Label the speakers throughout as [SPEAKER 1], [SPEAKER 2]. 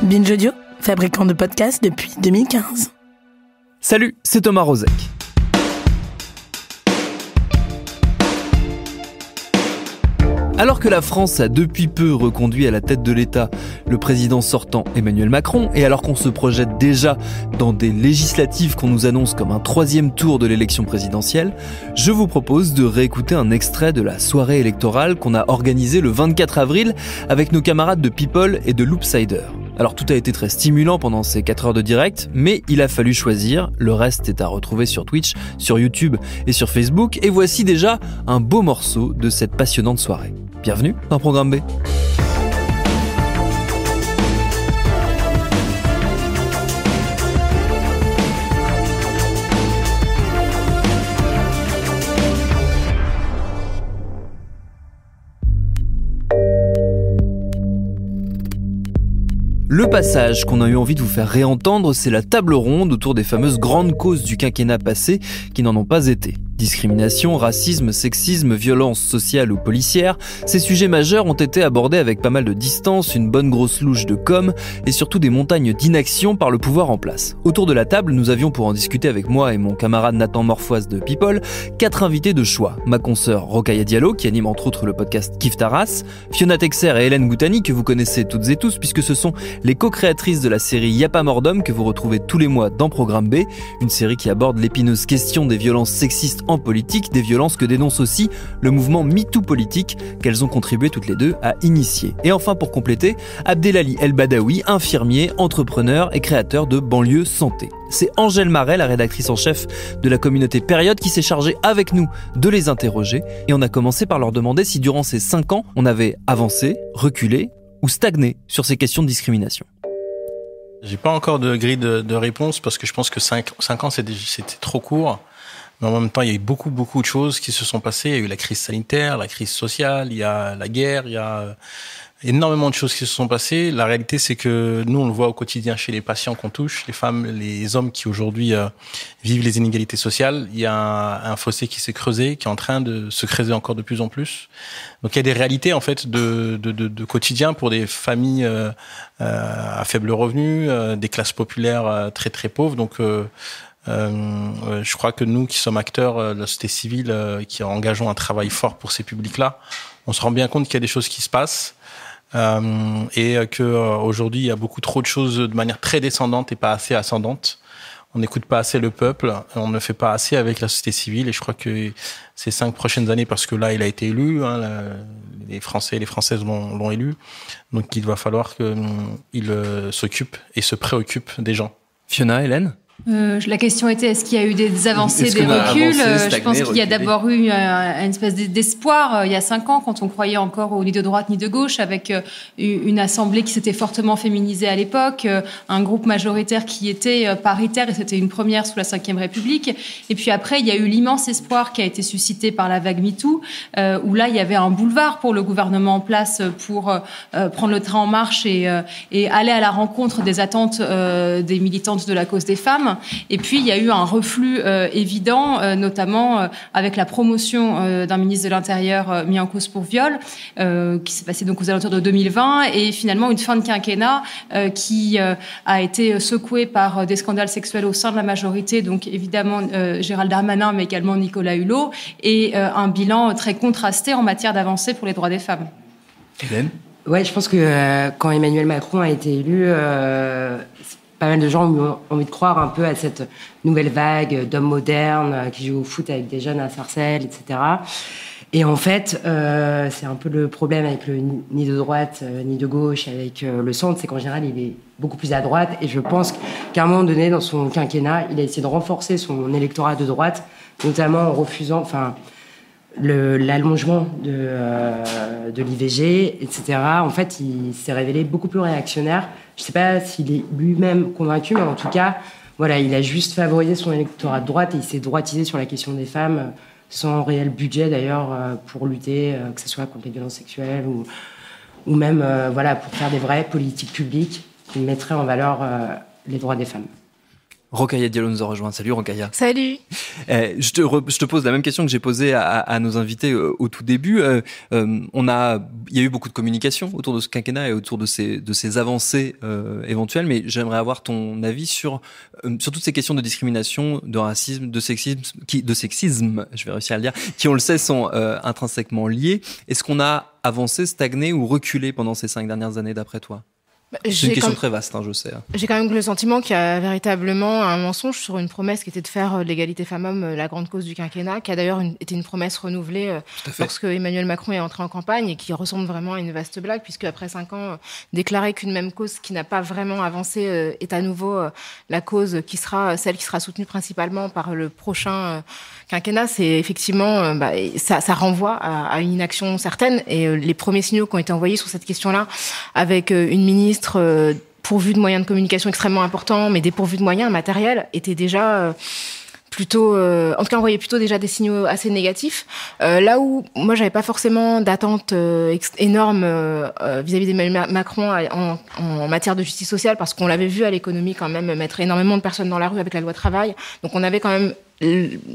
[SPEAKER 1] Binge Audio, fabricant de podcasts depuis 2015.
[SPEAKER 2] Salut, c'est Thomas Rozek. Alors que la France a depuis peu reconduit à la tête de l'État le président sortant Emmanuel Macron, et alors qu'on se projette déjà dans des législatives qu'on nous annonce comme un 3e tour de l'élection présidentielle, je vous propose de réécouter un extrait de la soirée électorale qu'on a organisée le 24 avril avec nos camarades de People et de Loopsider. Alors tout a été très stimulant pendant ces 4 heures de direct, mais il a fallu choisir, le reste est à retrouver sur Twitch, sur YouTube et sur Facebook, et voici déjà un beau morceau de cette passionnante soirée. Bienvenue dans Programme B. Le passage qu'on a eu envie de vous faire réentendre, c'est la table ronde autour des fameuses grandes causes du quinquennat passé qui n'en ont pas été. Discrimination, racisme, sexisme, violence sociale ou policière, ces sujets majeurs ont été abordés avec pas mal de distance, une bonne grosse louche de com' et surtout des montagnes d'inaction par le pouvoir en place. Autour de la table, nous avions pour en discuter avec moi et mon camarade Nathan Morfoise de People, 4 invités de choix. Ma consoeur Rokhaya Diallo, qui anime entre autres le podcast Kif Taras, Fiona Texer et Hélène Goutani, que vous connaissez toutes et tous puisque ce sont les co-créatrices de la série Y'a pas mort d'homme que vous retrouvez tous les mois dans Programme B, une série qui aborde l'épineuse question des violences sexistes en politique, des violences que dénonce aussi le mouvement MeToo politique qu'elles ont contribué toutes les deux à initier. Et enfin pour compléter, Abdelali El Badawi, infirmier, entrepreneur et créateur de Banlieue Santé. C'est Angèle Marais, la rédactrice en chef de la communauté Période, qui s'est chargée avec nous de les interroger, et on a commencé par leur demander si durant ces 5 ans, on avait avancé, reculé ou stagné sur ces questions de discrimination.
[SPEAKER 3] J'ai pas encore de grille de réponse parce que je pense que 5 ans c'était trop court. Mais en même temps, il y a eu beaucoup de choses qui se sont passées. Il y a eu la crise sanitaire, la crise sociale, il y a la guerre, il y a énormément de choses qui se sont passées. La réalité, c'est que nous, on le voit au quotidien chez les patients qu'on touche, les femmes, les hommes qui aujourd'hui vivent les inégalités sociales. Il y a un fossé qui s'est creusé, qui est en train de se creuser encore de plus en plus. Donc, il y a des réalités en fait de quotidien pour des familles à faible revenu, des classes populaires très très pauvres. Donc je crois que nous qui sommes acteurs de la société civile, qui engageons un travail fort pour ces publics-là, on se rend bien compte qu'il y a des choses qui se passent et que aujourd'hui il y a beaucoup trop de choses de manière très descendante et pas assez ascendante. On n'écoute pas assez le peuple, on ne fait pas assez avec la société civile, et je crois que ces 5 prochaines années, parce que là il a été élu, les Français et les Françaises l'ont élu, donc il va falloir qu'il s'occupe et se préoccupe des gens.
[SPEAKER 2] Fiona, Hélène ?
[SPEAKER 4] La question était, est-ce qu'il y a eu des avancées, des reculs? Je pense qu'il y a d'abord eu une espèce d'espoir il y a 5 ans, quand on croyait encore ni de droite ni de gauche, avec une assemblée qui s'était fortement féminisée à l'époque, un groupe majoritaire qui était paritaire, et c'était une première sous la Ve République. Et puis après, il y a eu l'immense espoir qui a été suscité par la vague MeToo, où là, il y avait un boulevard pour le gouvernement en place pour prendre le train en marche et aller à la rencontre des attentes des militantes de la cause des femmes. Et puis, il y a eu un reflux évident, notamment avec la promotion d'un ministre de l'Intérieur mis en cause pour viol, qui s'est passé donc aux alentours de 2020, et finalement une fin de quinquennat qui a été secouée par des scandales sexuels au sein de la majorité, donc évidemment Gérald Darmanin, mais également Nicolas Hulot, et un bilan très contrasté en matière d'avancée pour les droits des femmes.
[SPEAKER 2] Hélène ?
[SPEAKER 5] Ouais, je pense que quand Emmanuel Macron a été élu, pas mal de gens ont envie de croire un peu à cette nouvelle vague d'hommes modernes qui jouent au foot avec des jeunes à Sarcelles, etc. Et en fait, c'est un peu le problème avec le ni de droite ni de gauche, avec le centre, c'est qu'en général, il est beaucoup plus à droite. Et je pense qu'à un moment donné, dans son quinquennat, il a essayé de renforcer son électorat de droite, notamment en refusant l'allongement de l'IVG, etc. En fait, il s'est révélé beaucoup plus réactionnaire. Je ne sais pas s'il est lui-même convaincu, mais en tout cas, voilà, il a juste favorisé son électorat de droite et il s'est droitisé sur la question des femmes, sans réel budget d'ailleurs pour lutter, que ce soit contre les violences sexuelles ou même pour faire des vraies politiques publiques qui mettraient en valeur les droits des femmes.
[SPEAKER 2] Rokhaya Diallo nous a rejoint. Salut Rokhaya.
[SPEAKER 6] Salut.
[SPEAKER 2] Je te pose la même question que j'ai posée à nos invités au tout début. Il y a eu beaucoup de communication autour de ce quinquennat et autour de ces avancées éventuelles, mais j'aimerais avoir ton avis sur toutes ces questions de discrimination, de racisme, de sexisme, je vais réussir à le dire, qui on le sait sont intrinsèquement liées. Est-ce qu'on a avancé, stagné ou reculé pendant ces 5 dernières années d'après toi ? C'est une question très vaste, je sais.
[SPEAKER 6] J'ai quand même le sentiment qu'il y a véritablement un mensonge sur une promesse qui était de faire l'égalité femmes-hommes la grande cause du quinquennat, qui a d'ailleurs été une promesse renouvelée lorsque Emmanuel Macron est entré en campagne et qui ressemble vraiment à une vaste blague, puisque après 5 ans, déclarer qu'une même cause qui n'a pas vraiment avancé est à nouveau la cause qui sera celle qui sera soutenue principalement par le prochain quinquennat, c'est effectivement, ça renvoie à une inaction certaine. Et les premiers signaux qui ont été envoyés sur cette question-là, avec une ministre pourvue de moyens de communication extrêmement importants, mais dépourvue de moyens matériels, étaient déjà plutôt, en tout cas, envoyait plutôt déjà des signaux assez négatifs. Là où moi, j'avais pas forcément d'attente énorme vis-à-vis d'Emmanuel Macron en matière de justice sociale, parce qu'on l'avait vu à l'économie quand même mettre énormément de personnes dans la rue avec la loi travail. Donc on avait quand même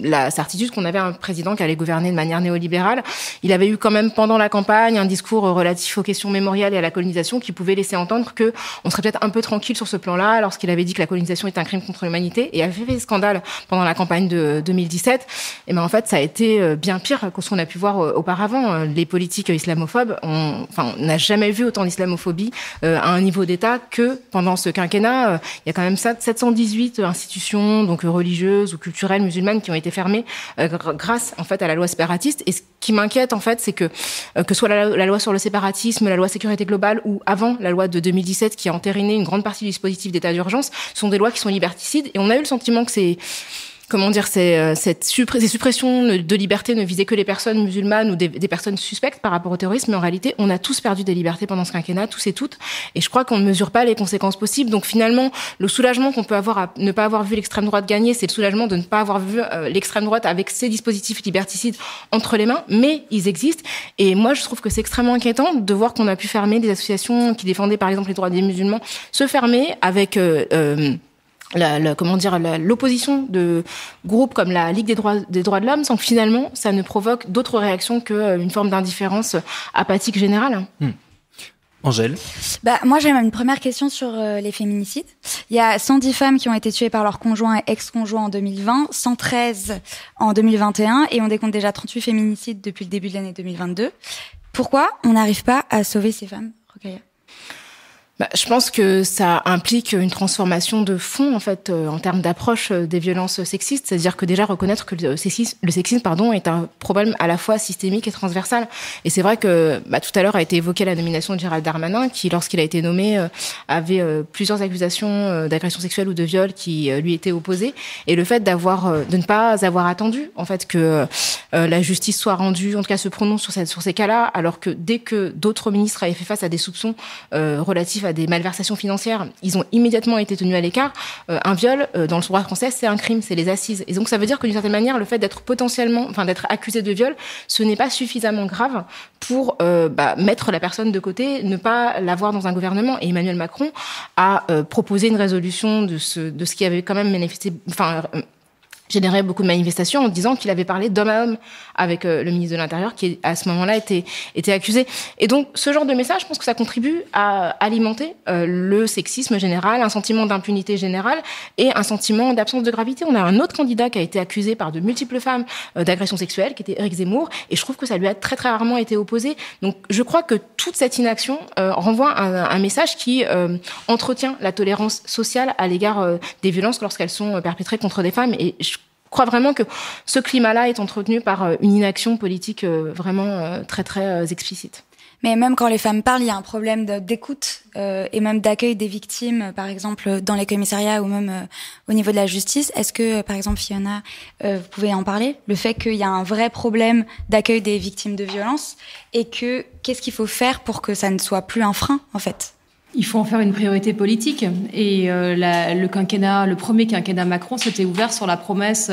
[SPEAKER 6] la certitude qu'on avait un président qui allait gouverner de manière néolibérale. Il avait eu quand même pendant la campagne un discours relatif aux questions mémoriales et à la colonisation qui pouvait laisser entendre que on serait peut-être un peu tranquille sur ce plan-là lorsqu'il avait dit que la colonisation est un crime contre l'humanité et avait fait scandale pendant la campagne de 2017. Et en fait, ça a été bien pire que ce qu'on a pu voir auparavant. Les politiques islamophobes, on n'a jamais vu autant d'islamophobie à un niveau d'État que pendant ce quinquennat. Il y a quand même 718 institutions donc religieuses ou culturelles musulmanes qui ont été fermées grâce en fait à la loi séparatiste. Et ce qui m'inquiète en fait, c'est que soit la loi sur le séparatisme, la loi sécurité globale ou avant la loi de 2017 qui a entériné une grande partie du dispositif d'état d'urgence sont des lois qui sont liberticides. Et on a eu le sentiment que ces suppressions de liberté ne visaient que les personnes musulmanes ou des personnes suspectes par rapport au terrorisme, mais en réalité, on a tous perdu des libertés pendant ce quinquennat, tous et toutes, et je crois qu'on ne mesure pas les conséquences possibles. Donc finalement, le soulagement qu'on peut avoir à ne pas avoir vu l'extrême droite gagner, c'est le soulagement de ne pas avoir vu l'extrême droite avec ses dispositifs liberticides entre les mains, mais ils existent, et moi je trouve que c'est extrêmement inquiétant de voir qu'on a pu fermer des associations qui défendaient par exemple les droits des musulmans, se fermer avec l'opposition de groupes comme la Ligue des droits de l'homme, sans que finalement ça ne provoque d'autres réactions qu'une forme d'indifférence apathique générale.
[SPEAKER 2] Angèle.
[SPEAKER 7] Moi, j'ai une première question sur les féminicides. Il y a 110 femmes qui ont été tuées par leur conjoint et ex-conjoint en 2020, 113 en 2021, et on décompte déjà 38 féminicides depuis le début de l'année 2022. Pourquoi on n'arrive pas à sauver ces femmes, Rokhaya ?
[SPEAKER 6] Je pense que ça implique une transformation de fond, en fait, en termes d'approche des violences sexistes. C'est-à-dire que déjà reconnaître que le sexisme, est un problème à la fois systémique et transversal. Et c'est vrai que, tout à l'heure a été évoquée la nomination de Gérald Darmanin, qui, lorsqu'il a été nommé, avait plusieurs accusations d'agression sexuelle ou de viol qui lui étaient opposées. Et le fait de ne pas avoir attendu, en fait, que la justice soit rendue, en tout cas se prononce sur ces cas-là, alors que dès que d'autres ministres avaient fait face à des soupçons relatifs à des malversations financières, ils ont immédiatement été tenus à l'écart. Un viol, dans le droit français, c'est un crime, c'est les assises. Et donc ça veut dire que d'une certaine manière, le fait d'être d'être accusé de viol, ce n'est pas suffisamment grave pour mettre la personne de côté, ne pas l'avoir dans un gouvernement. Et Emmanuel Macron a proposé une résolution de ce qui avait quand même générait beaucoup de manifestations en disant qu'il avait parlé d'homme à homme avec le ministre de l'Intérieur qui, à ce moment-là, était accusé. Et donc, ce genre de message, je pense que ça contribue à alimenter le sexisme général, un sentiment d'impunité générale et un sentiment d'absence de gravité. On a un autre candidat qui a été accusé par de multiples femmes d'agression sexuelle, qui était Éric Zemmour, et je trouve que ça lui a très très rarement été opposé. Donc, je crois que toute cette inaction renvoie un message qui entretient la tolérance sociale à l'égard des violences lorsqu'elles sont perpétrées contre des femmes. Et je crois vraiment que ce climat-là est entretenu par une inaction politique vraiment très, très explicite.
[SPEAKER 7] Mais même quand les femmes parlent, il y a un problème d'écoute et même d'accueil des victimes, par exemple dans les commissariats ou même au niveau de la justice. Est-ce que, par exemple, Fiona, vous pouvez en parler ? Le fait qu'il y a un vrai problème d'accueil des victimes de violences et qu'est-ce qu'il faut faire pour que ça ne soit plus un frein, en fait ?
[SPEAKER 4] Il faut en faire une priorité politique. Et le premier quinquennat Macron s'était ouvert sur la promesse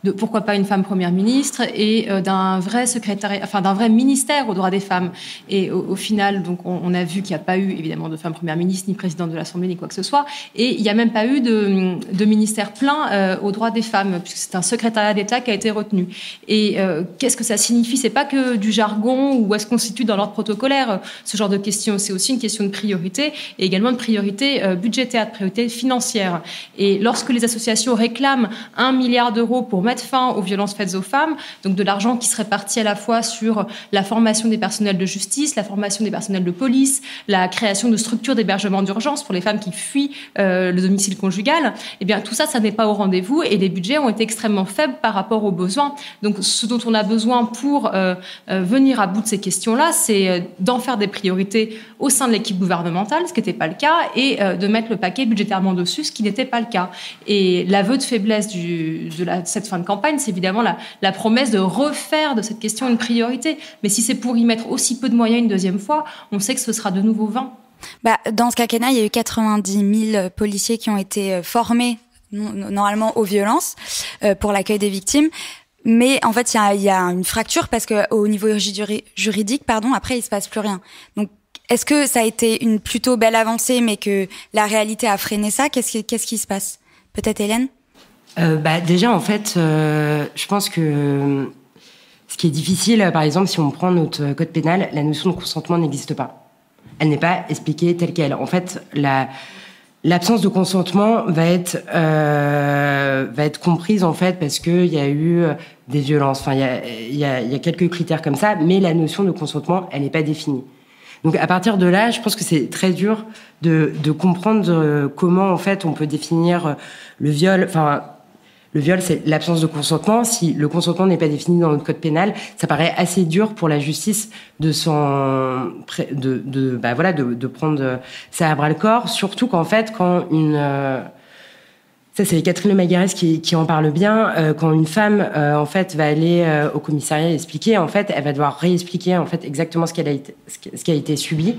[SPEAKER 4] de pourquoi pas une femme première ministre et d'un vrai d'un vrai ministère aux droits des femmes. Et au final, donc, on a vu qu'il n'y a pas eu évidemment de femme première ministre, ni présidente de l'Assemblée, ni quoi que ce soit. Et il n'y a même pas eu de ministère plein aux droits des femmes, puisque c'est un secrétariat d'État qui a été retenu. Et qu'est-ce que ça signifie ? C'est pas que du jargon ou est-ce qu'on se situe dans l'ordre protocolaire, ce genre de questions. C'est aussi une question de priorité et également de priorité budgétaire, de priorité financière. Et lorsque les associations réclament 1 milliard d'euros pour mettre fin aux violences faites aux femmes, donc de l'argent qui serait parti à la fois sur la formation des personnels de justice, la formation des personnels de police, la création de structures d'hébergement d'urgence pour les femmes qui fuient le domicile conjugal, eh bien tout ça, ça n'est pas au rendez-vous et les budgets ont été extrêmement faibles par rapport aux besoins. Donc ce dont on a besoin pour venir à bout de ces questions-là, c'est d'en faire des priorités au sein de l'équipe gouvernementale, ce qui n'était pas le cas, et de mettre le paquet budgétairement dessus, ce qui n'était pas le cas. Et l'aveu de faiblesse de cette fin de campagne, c'est évidemment la promesse de refaire de cette question une priorité. Mais si c'est pour y mettre aussi peu de moyens une deuxième fois, on sait que ce sera de nouveau vain.
[SPEAKER 7] Dans ce quinquennat, il y a eu 90 000 policiers qui ont été formés normalement aux violences pour l'accueil des victimes. Mais en fait, il y a une fracture parce qu'au niveau juridique, après, il se passe plus rien. Donc, est-ce que ça a été une plutôt belle avancée, mais que la réalité a freiné ça ? Qu'est-ce qui se passe ? Peut-être Hélène ?
[SPEAKER 5] Déjà, en fait, je pense que ce qui est difficile, par exemple, si on prend notre code pénal, la notion de consentement n'existe pas. Elle n'est pas expliquée telle qu'elle. En fait, l'absence de consentement va être comprise, en fait, parce qu'il y a eu des violences. Enfin, il y a quelques critères comme ça, mais la notion de consentement, elle n'est pas définie. Donc, à partir de là, je pense que c'est très dur de comprendre comment, en fait, on peut définir le viol. Enfin, le viol, c'est l'absence de consentement. Si le consentement n'est pas défini dans notre code pénal, ça paraît assez dur pour la justice de prendre ça à bras le corps. Surtout qu'en fait, ça, c'est Catherine Lemaguerès qui en parle bien. Quand une femme, en fait, va aller au commissariat expliquer, en fait, elle va devoir réexpliquer, en fait, exactement ce qui a été subi.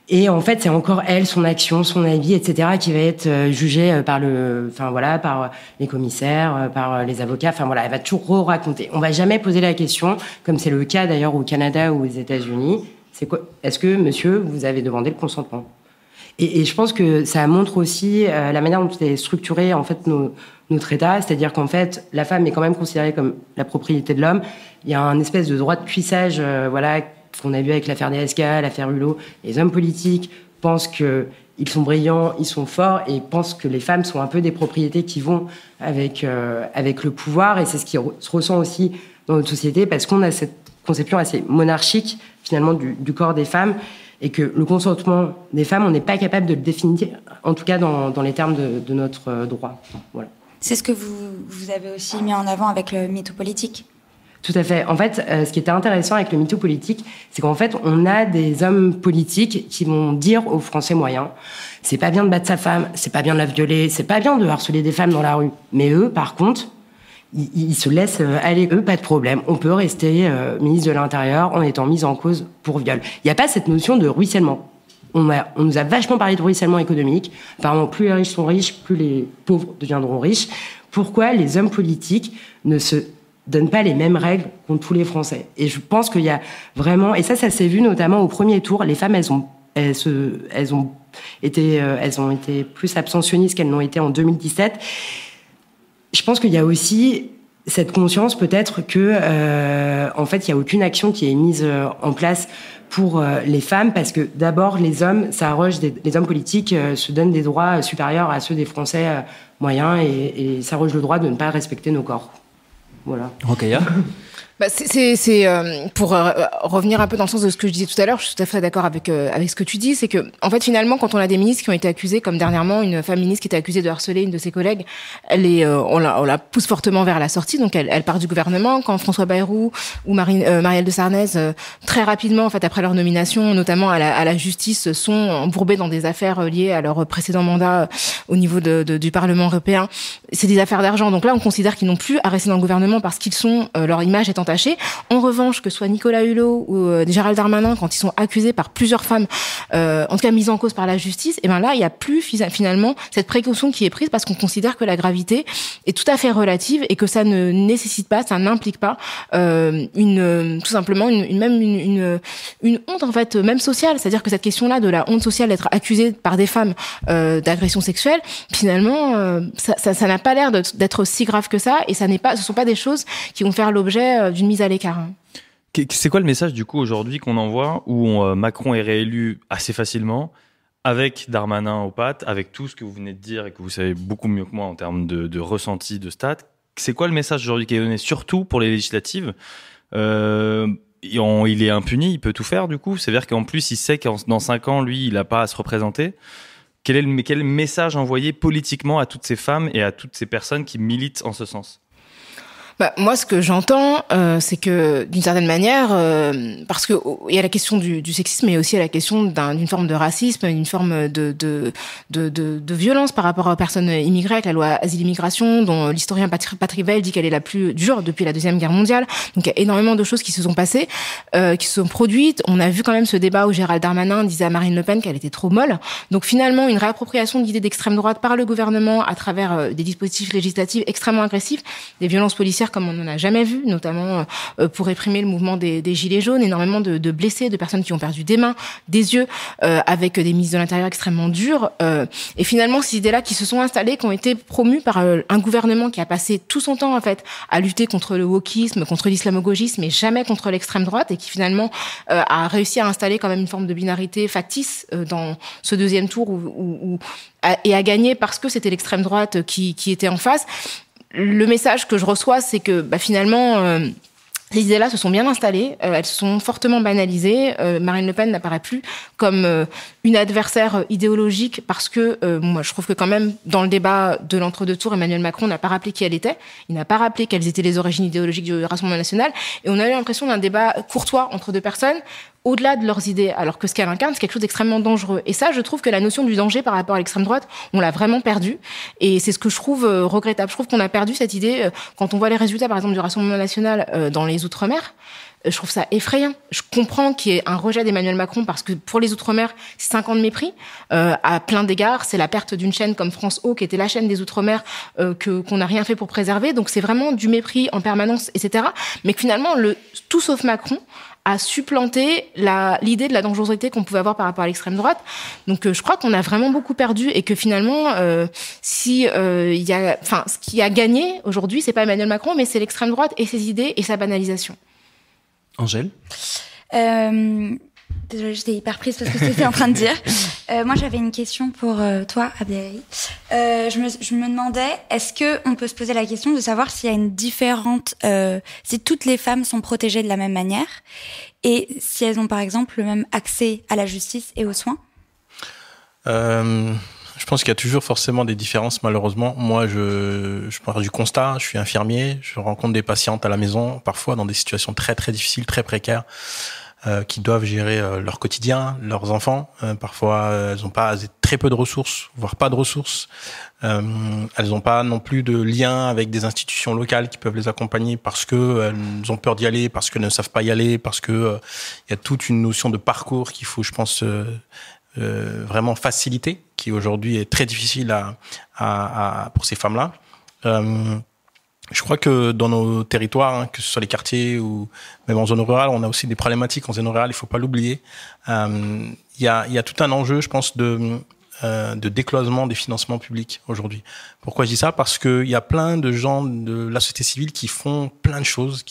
[SPEAKER 5] Et en fait, c'est encore elle, son action, son avis, etc., qui va être jugée par les commissaires, par les avocats. Enfin voilà, elle va toujours raconter. On va jamais poser la question, comme c'est le cas d'ailleurs au Canada ou aux États-Unis. C'est quoi ? Est-ce que, monsieur, vous avez demandé le consentement ? Et je pense que ça montre aussi la manière dont est structuré en fait notre État, c'est-à-dire qu'en fait, la femme est quand même considérée comme la propriété de l'homme. Il y a un espèce de droit de cuissage, qu'on a vu avec l'affaire DSK, l'affaire Hulot. Les hommes politiques pensent qu'ils sont brillants, ils sont forts, et pensent que les femmes sont un peu des propriétés qui vont avec le pouvoir. Et c'est ce qui se ressent aussi dans notre société, parce qu'on a cette conception assez monarchique, finalement, du corps des femmes, et que le consentement des femmes, on n'est pas capable de le définir, en tout cas dans les termes de notre droit. Voilà.
[SPEAKER 7] C'est ce que vous avez aussi mis en avant avec le MeToo politique.
[SPEAKER 5] Tout à fait. En fait, ce qui était intéressant avec le MeToo politique, c'est qu'en fait, on a des hommes politiques qui vont dire aux Français moyens, c'est pas bien de battre sa femme, c'est pas bien de la violer, c'est pas bien de harceler des femmes dans la rue. Mais eux, par contre, ils se laissent aller. Eux, pas de problème. On peut rester ministre de l'Intérieur en étant mis en cause pour viol. Il n'y a pas cette notion de ruissellement. On nous a vachement parlé de ruissellement économique. Apparemment, plus les riches sont riches, plus les pauvres deviendront riches. Pourquoi les hommes politiques ne se donnent pas les mêmes règles contre tous les Français? Et je pense qu'il y a vraiment, et ça s'est vu notamment au premier tour, les femmes, elles ont été plus abstentionnistes qu'elles n'ont été en 2017. Je pense qu'il y a aussi cette conscience peut-être que, en fait, il n'y a aucune action qui est mise en place pour les femmes, parce que d'abord, les hommes les hommes politiques se donnent des droits supérieurs à ceux des Français moyens et s'arrogent le droit de ne pas respecter nos corps. Voilà.
[SPEAKER 2] Rokhaya.
[SPEAKER 6] C'est pour revenir un peu dans le sens de ce que je disais tout à l'heure, je suis tout à fait d'accord avec ce que tu dis, c'est que en fait finalement quand on a des ministres qui ont été accusés, comme dernièrement une femme ministre qui était accusée de harceler une de ses collègues, on la pousse fortement vers la sortie, donc elle part du gouvernement. Quand François Bayrou ou Marielle de Sarnez très rapidement en fait après leur nomination, notamment à la justice, sont embourbés dans des affaires liées à leur précédent mandat au niveau du Parlement européen, c'est des affaires d'argent. Donc là on considère qu'ils n'ont plus à rester dans le gouvernement parce qu'ils sont leur image est entachées. En revanche, que ce soit Nicolas Hulot ou Gérald Darmanin, quand ils sont accusés par plusieurs femmes, en tout cas mises en cause par la justice, et ben là, il n'y a plus finalement cette précaution qui est prise parce qu'on considère que la gravité est tout à fait relative et que ça ne nécessite pas, ça n'implique pas tout simplement une honte en fait, même sociale. C'est-à-dire que cette question-là de la honte sociale d'être accusée par des femmes d'agression sexuelle, finalement, ça n'a pas l'air d'être si grave que ça, et ce sont pas des choses qui vont faire l'objet d'une mise à l'écart.
[SPEAKER 8] C'est quoi le message du coup aujourd'hui qu'on envoie où Macron est réélu assez facilement avec Darmanin aux pattes, avec tout ce que vous venez de dire et que vous savez beaucoup mieux que moi en termes de ressenti, de stats? C'est quoi le message aujourd'hui qui est donné, surtout pour les législatives? Il est impuni, il peut tout faire du coup. C'est-à-dire qu'en plus, il sait que dans 5 ans, lui, il n'a pas à se représenter. Quel est le message envoyé politiquement à toutes ces femmes et à toutes ces personnes qui militent en ce sens?
[SPEAKER 6] Moi, ce que j'entends, c'est que d'une certaine manière, parce que il y a la question du sexisme, mais aussi il y a la question d'une forme de racisme, d'une forme de violence par rapport aux personnes immigrées, avec la loi asile-immigration, dont l'historien Patrick Weil dit qu'elle est la plus dure depuis la Deuxième Guerre mondiale. Donc il y a énormément de choses qui se sont passées, qui se sont produites. On a vu quand même ce débat où Gérald Darmanin disait à Marine Le Pen qu'elle était trop molle. Donc finalement, une réappropriation de l'idée d'extrême droite par le gouvernement à travers des dispositifs législatifs extrêmement agressifs, des violences policières comme on n'en a jamais vu, notamment pour réprimer le mouvement des Gilets jaunes, énormément de blessés, de personnes qui ont perdu des mains, des yeux, avec des ministres de l'Intérieur extrêmement durs. Et finalement, ces idées-là qui se sont installées, qui ont été promues par un gouvernement qui a passé tout son temps, en fait, à lutter contre le wokisme, contre l'islamo-gauchisme, mais jamais contre l'extrême droite, et qui finalement a réussi à installer quand même une forme de binarité factice dans ce deuxième tour et à gagner parce que c'était l'extrême droite qui était en face. Le message que je reçois, c'est que finalement, ces idées-là se sont bien installées, elles se sont fortement banalisées. Marine Le Pen n'apparaît plus comme une adversaire idéologique parce que moi, je trouve que quand même, dans le débat de l'entre-deux tours, Emmanuel Macron n'a pas rappelé qui elle était. Il n'a pas rappelé quelles étaient les origines idéologiques du Rassemblement national. Et on a eu l'impression d'un débat courtois entre deux personnes, au-delà de leurs idées, alors que ce qu'elle incarne, c'est quelque chose d'extrêmement dangereux. Et ça, je trouve que la notion du danger par rapport à l'extrême droite, on l'a vraiment perdue. Et c'est ce que je trouve regrettable. Je trouve qu'on a perdu cette idée, quand on voit les résultats, par exemple, du Rassemblement national dans les Outre-mer, je trouve ça effrayant. Je comprends qu'il y ait un rejet d'Emmanuel Macron parce que pour les Outre-mer, c'est 5 ans de mépris. À plein d'égards, c'est la perte d'une chaîne comme France O, qui était la chaîne des Outre-mer, qu'on n'a rien fait pour préserver. Donc c'est vraiment du mépris en permanence, etc. Mais que finalement, tout sauf Macron a supplanté l'idée de la dangerosité qu'on pouvait avoir par rapport à l'extrême droite. Donc je crois qu'on a vraiment beaucoup perdu et que finalement, ce qui a gagné aujourd'hui, c'est pas Emmanuel Macron, mais c'est l'extrême droite et ses idées et sa banalisation.
[SPEAKER 2] Angèle ?
[SPEAKER 7] Désolée, j'étais hyper prise parce que ce que tu es en train de dire. Moi, j'avais une question pour toi, Abdelali. Je me demandais, est-ce qu'on peut se poser la question de savoir s'il y a une si toutes les femmes sont protégées de la même manière et si elles ont, par exemple, le même accès à la justice et aux soins?
[SPEAKER 3] Je pense qu'il y a toujours forcément des différences, malheureusement. Moi, je pars du constat, je suis infirmier, je rencontre des patientes à la maison, parfois dans des situations très très difficiles, très précaires, qui doivent gérer leur quotidien, leurs enfants. Parfois, elles ont très peu de ressources, voire pas de ressources. Elles n'ont pas non plus de lien avec des institutions locales qui peuvent les accompagner parce que elles ont peur d'y aller, parce qu'elles ne savent pas y aller, parce que il y a toute une notion de parcours qu'il faut, je pense, vraiment faciliter, qui aujourd'hui est très difficile pour ces femmes-là. Je crois que dans nos territoires, que ce soit les quartiers ou même en zone rurale, on a aussi des problématiques en zone rurale, il faut pas l'oublier. Il y a tout un enjeu, je pense, de décloisement des financements publics aujourd'hui. Pourquoi je dis ça? Parce que il y a plein de gens de la société civile qui font plein de choses,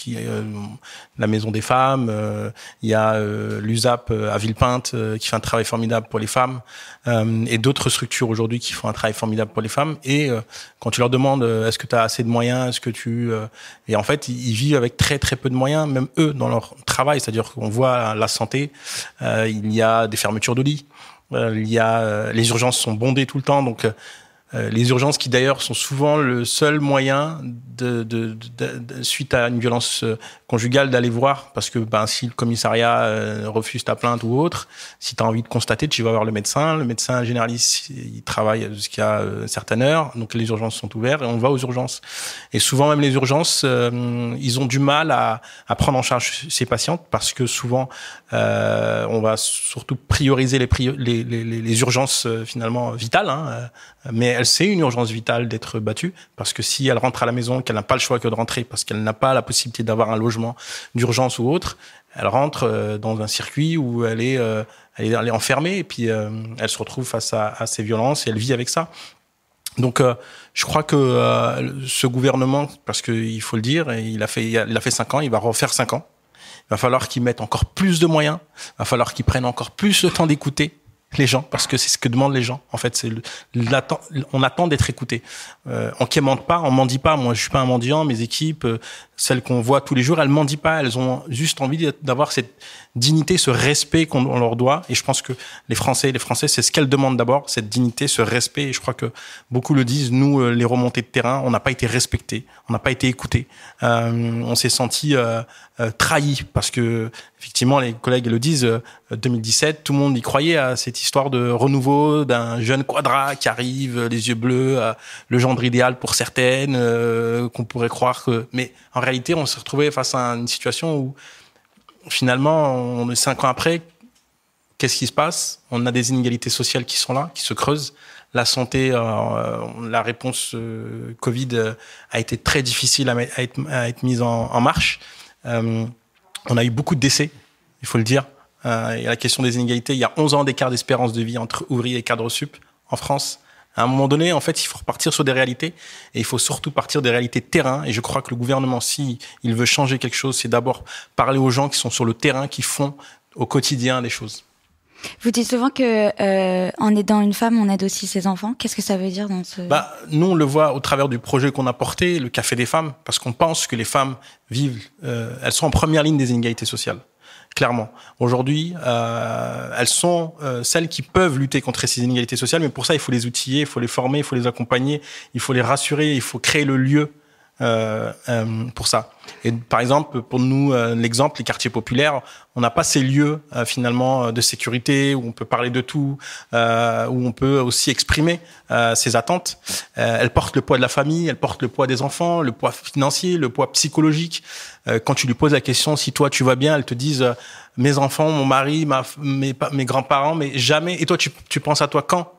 [SPEAKER 3] la Maison des femmes, il y a l'USAP à Villepinte qui fait un travail formidable pour les femmes, et d'autres structures aujourd'hui qui font un travail formidable pour les femmes. Et quand tu leur demandes est-ce que tu as assez de moyens, est-ce que et en fait ils vivent avec très très peu de moyens, même eux dans leur travail. C'est-à-dire qu'on voit la santé, il y a des fermetures de lits. Les urgences sont bondées tout le temps, donc Les urgences qui d'ailleurs sont souvent le seul moyen suite à une violence conjugale d'aller voir, parce que si le commissariat refuse ta plainte ou autre, si tu as envie de constater, tu vas voir le médecin généraliste, il travaille jusqu'à certaines heures, donc les urgences sont ouvertes et on va aux urgences. Et souvent même les urgences, ils ont du mal à prendre en charge ces patientes, parce que souvent on va surtout prioriser les urgences finalement vitales, mais c'est une urgence vitale d'être battue, parce que si elle rentre à la maison, qu'elle n'a pas le choix que de rentrer, parce qu'elle n'a pas la possibilité d'avoir un logement d'urgence ou autre, elle rentre dans un circuit où elle est enfermée, et puis elle se retrouve face à ces violences, et elle vit avec ça. Donc je crois que ce gouvernement, parce qu'il faut le dire, il a fait 5 ans, il va refaire 5 ans. Il va falloir qu'ils mettent encore plus de moyens, il va falloir qu'ils prennent encore plus le temps d'écouter les gens, parce que c'est ce que demandent les gens. En fait, on attend d'être écouté. On quémande pas, on mendie pas. Moi, je suis pas un mendiant. Mes équipes, celles qu'on voit tous les jours, elles mendient pas. Elles ont juste envie d'avoir cette dignité, ce respect qu'on leur doit. Et je pense que les Français, c'est ce qu'elles demandent d'abord, cette dignité, ce respect. Et je crois que beaucoup le disent. Nous, les remontées de terrain, on n'a pas été respectés, on n'a pas été écoutés. On s'est senti trahis, parce que effectivement, les collègues le disent. 2017, tout le monde y croyait à cette histoire de renouveau d'un jeune quadra qui arrive, les yeux bleus, le gendre idéal pour certaines, qu'on pourrait croire que. Mais en réalité, on s'est retrouvé face à une situation où finalement, on est 5 ans après. Qu'est-ce qui se passe? On a des inégalités sociales qui sont là, qui se creusent. La santé, la réponse Covid a été très difficile à être mise en marche. On a eu beaucoup de décès, il faut le dire. Il y a la question des inégalités. Il y a 11 ans d'écart d'espérance de vie entre ouvriers et cadres sup en France. À un moment donné, en fait, il faut repartir sur des réalités, et il faut surtout partir des réalités de terrain. Et je crois que le gouvernement, si il veut changer quelque chose, c'est d'abord parler aux gens qui sont sur le terrain, qui font au quotidien des choses.
[SPEAKER 7] Vous dites souvent que en aidant une femme, on aide aussi ses enfants. Qu'est-ce que ça veut dire dans ce...
[SPEAKER 3] Nous, on le voit au travers du projet qu'on a porté, le Café des femmes, parce qu'on pense que les femmes vivent, elles sont en première ligne des inégalités sociales. Clairement. Aujourd'hui, elles sont celles qui peuvent lutter contre ces inégalités sociales, mais pour ça, il faut les outiller, il faut les former, il faut les accompagner, il faut les rassurer, il faut créer le lieu pour ça. Et par exemple, pour nous, l'exemple, les quartiers populaires, on n'a pas ces lieux finalement de sécurité où on peut parler de tout, où on peut aussi exprimer ses attentes. Elles portent le poids de la famille, elles portent le poids des enfants, le poids financier, le poids psychologique. Quand tu lui poses la question, si toi tu vas bien, elles te disent mes enfants, mon mari, mes grands-parents, mais jamais. Et toi, tu penses à toi quand?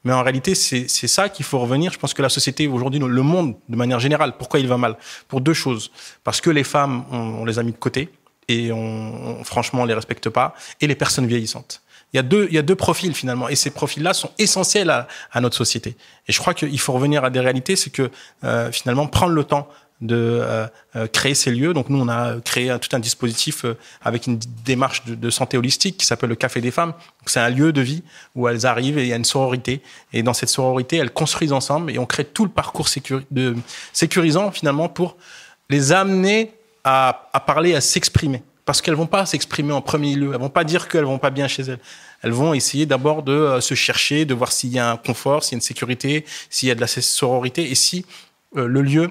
[SPEAKER 3] Mais en réalité, c'est ça qu'il faut revenir. Je pense que la société aujourd'hui, le monde de manière générale, pourquoi il va mal? Pour 2 choses. Parce que les femmes, on les a mis de côté, et franchement, on les respecte pas, et les personnes vieillissantes. Il y a deux profils finalement, et ces profils-là sont essentiels à notre société. Et je crois qu'il faut revenir à des réalités, c'est que finalement prendre le temps de créer ces lieux. Donc nous, on a créé tout un dispositif avec une démarche de santé holistique qui s'appelle le Café des femmes. C'est un lieu de vie où elles arrivent et il y a une sororité. Et dans cette sororité, elles construisent ensemble et on crée tout le parcours sécurisant finalement pour les amener à parler, à s'exprimer. Parce qu'elles vont pas s'exprimer en premier lieu. Elles vont pas dire qu'elles vont pas bien chez elles. Elles vont essayer d'abord de se chercher, de voir s'il y a un confort, s'il y a une sécurité, s'il y a de la sororité et si le lieu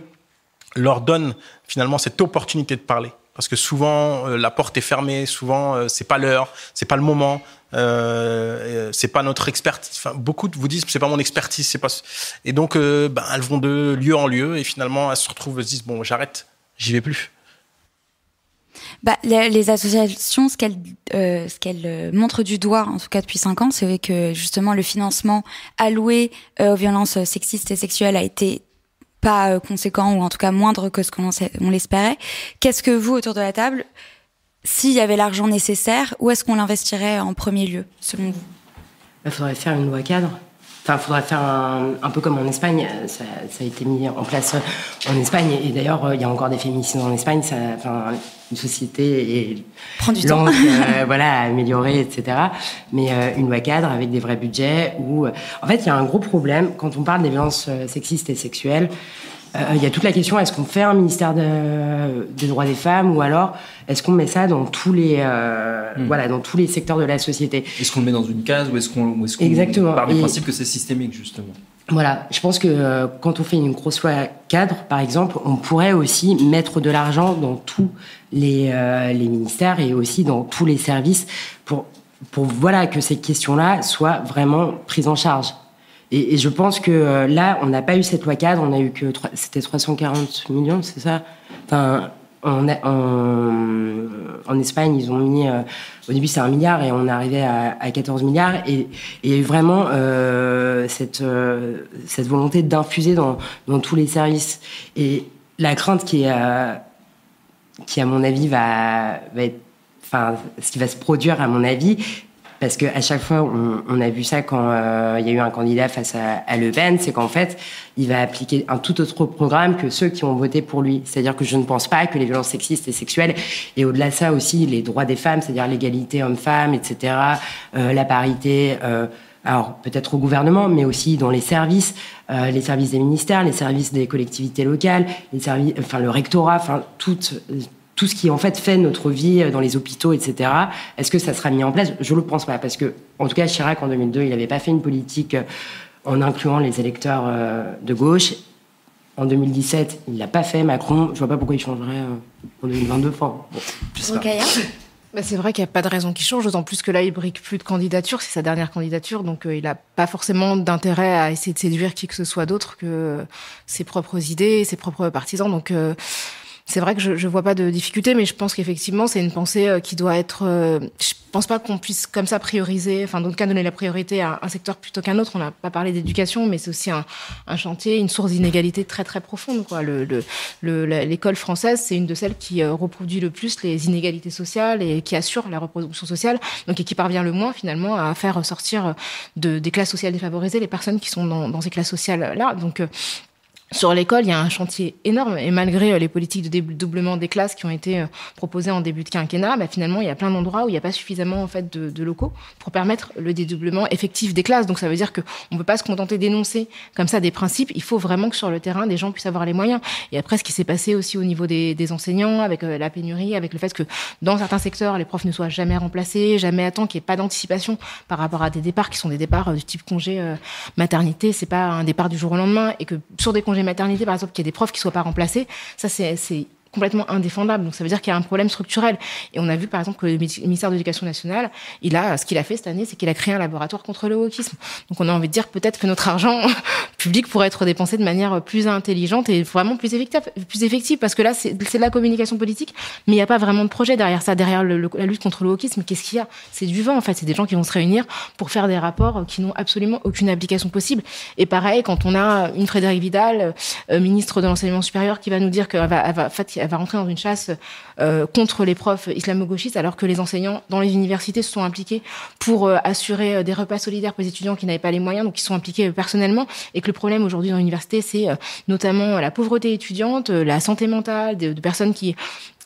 [SPEAKER 3] leur donne finalement cette opportunité de parler. Parce que souvent, la porte est fermée, souvent, c'est pas l'heure, c'est pas le moment, c'est pas notre expertise. Enfin, beaucoup vous disent, c'est pas mon expertise, c'est pas... Et donc, elles vont de lieu en lieu et finalement, elles se retrouvent, elles se disent, bon, j'arrête, j'y vais plus.
[SPEAKER 7] Les associations, ce qu'elles montrent du doigt, en tout cas depuis 5 ans, c'est que justement le financement alloué aux violences sexistes et sexuelles a été pas conséquent, ou en tout cas moindre que ce qu'on l'espérait. Qu'est-ce que vous, autour de la table, s'il y avait l'argent nécessaire, où est-ce qu'on l'investirait en premier lieu, selon vous?
[SPEAKER 5] Il faudrait faire une loi cadre. Enfin, il faudrait faire un peu comme en Espagne. Ça a été mis en place en Espagne. Et d'ailleurs, il y a encore des féminicides en Espagne. Une société
[SPEAKER 7] prend du temps.
[SPEAKER 5] Voilà, améliorée, etc. Mais une loi cadre avec des vrais budgets où... En fait, il y a un gros problème. Quand on parle des violences sexistes et sexuelles, il y a toute la question, est-ce qu'on fait un ministère des droits des femmes ou alors est-ce qu'on met ça dans tous les dans tous les secteurs de la société?
[SPEAKER 2] Est-ce qu'on le met dans une case ou est-ce qu'on
[SPEAKER 5] Exactement.
[SPEAKER 2] part du principe que c'est systémique justement?
[SPEAKER 5] Voilà, je pense que quand on fait une grosse loi cadre, par exemple, on pourrait aussi mettre de l'argent dans tous les ministères et aussi dans tous les services pour voilà, que ces questions-là soient vraiment prises en charge. Et je pense que là, on n'a pas eu cette loi cadre, on a eu que c'était 340 millions, c'est ça? Enfin, en Espagne, ils ont mis... au début, c'est 1 milliard et on est arrivé à 14 milliards. Et il y a eu vraiment cette volonté d'infuser dans tous les services. Et la crainte qui, à mon avis, va être... Enfin, ce qui va se produire, à mon avis... Parce qu'à chaque fois, on a vu ça quand il y a eu un candidat face à Le Pen, c'est qu'en fait, il va appliquer un tout autre programme que ceux qui ont voté pour lui. C'est-à-dire que je ne pense pas que les violences sexistes et sexuelles, et au-delà de ça aussi, les droits des femmes, c'est-à-dire l'égalité homme-femme, etc., la parité, alors peut-être au gouvernement, mais aussi dans les services des ministères, les services des collectivités locales, les services, enfin le rectorat, enfin tout ce qui en fait notre vie dans les hôpitaux, etc. Est-ce que ça sera mis en place? Je le pense pas, parce que en tout cas Chirac en 2002, il n'avait pas fait une politique en incluant les électeurs de gauche. En 2017, il l'a pas fait. Macron, je vois pas pourquoi il changerait en 2022. Enfin, bon, je sais pas.
[SPEAKER 6] C'est vrai qu'il n'y a pas de raison qu'il change, d'autant plus que là, il brigue plus de candidature, c'est sa dernière candidature, donc il n'a pas forcément d'intérêt à essayer de séduire qui que ce soit d'autre que ses propres idées, ses propres partisans. Donc c'est vrai que je vois pas de difficulté, mais je pense qu'effectivement, c'est une pensée qui doit être... je pense pas qu'on puisse comme ça prioriser, enfin, dans le cas, donner la priorité à un secteur plutôt qu'un autre. On n'a pas parlé d'éducation, mais c'est aussi un chantier, une source d'inégalité très, très profonde, quoi. L'école française, c'est une de celles qui reproduit le plus les inégalités sociales et qui assure la reproduction sociale, donc, et qui parvient le moins, finalement, à faire sortir des classes sociales défavorisées les personnes qui sont dans ces classes sociales-là. Donc, sur l'école, il y a un chantier énorme, et malgré les politiques de dédoublement des classes qui ont été proposées en début de quinquennat, finalement, il y a plein d'endroits où il n'y a pas suffisamment en fait de locaux pour permettre le dédoublement effectif des classes. Donc ça veut dire que on peut pas se contenter d'énoncer comme ça des principes. Il faut vraiment que sur le terrain, des gens puissent avoir les moyens. Et après, ce qui s'est passé aussi au niveau des enseignants, avec la pénurie, avec le fait que dans certains secteurs, les profs ne soient jamais remplacés, jamais à temps, qu'il n'y ait pas d'anticipation par rapport à des départs qui sont des départs du type congé maternité. C'est pas un départ du jour au lendemain, et que sur des congés maternité, par exemple, qu'il y ait des profs qui ne soient pas remplacés, ça c'est complètement indéfendable. Donc ça veut dire qu'il y a un problème structurel. Et on a vu par exemple que le ministère de l'Éducation nationale, ce qu'il a fait cette année, c'est qu'il a créé un laboratoire contre le wokisme. Donc on a envie de dire peut-être que notre argent public pourrait être dépensé de manière plus intelligente et vraiment plus effective, parce que là c'est de la communication politique, mais il n'y a pas vraiment de projet derrière ça, derrière la lutte contre le wokisme. Qu'est-ce qu'il y a? C'est du vent en fait. C'est des gens qui vont se réunir pour faire des rapports qui n'ont absolument aucune application possible. Et pareil, quand on a une Frédérique Vidal, ministre de l'enseignement supérieur, qui va nous dire qu'elle va rentrer dans une chasse contre les profs islamo-gauchistes, alors que les enseignants dans les universités se sont impliqués pour assurer des repas solidaires pour les étudiants qui n'avaient pas les moyens, donc ils sont impliqués personnellement, et que le problème aujourd'hui dans l'université, c'est notamment la pauvreté étudiante, la santé mentale, de personnes qui...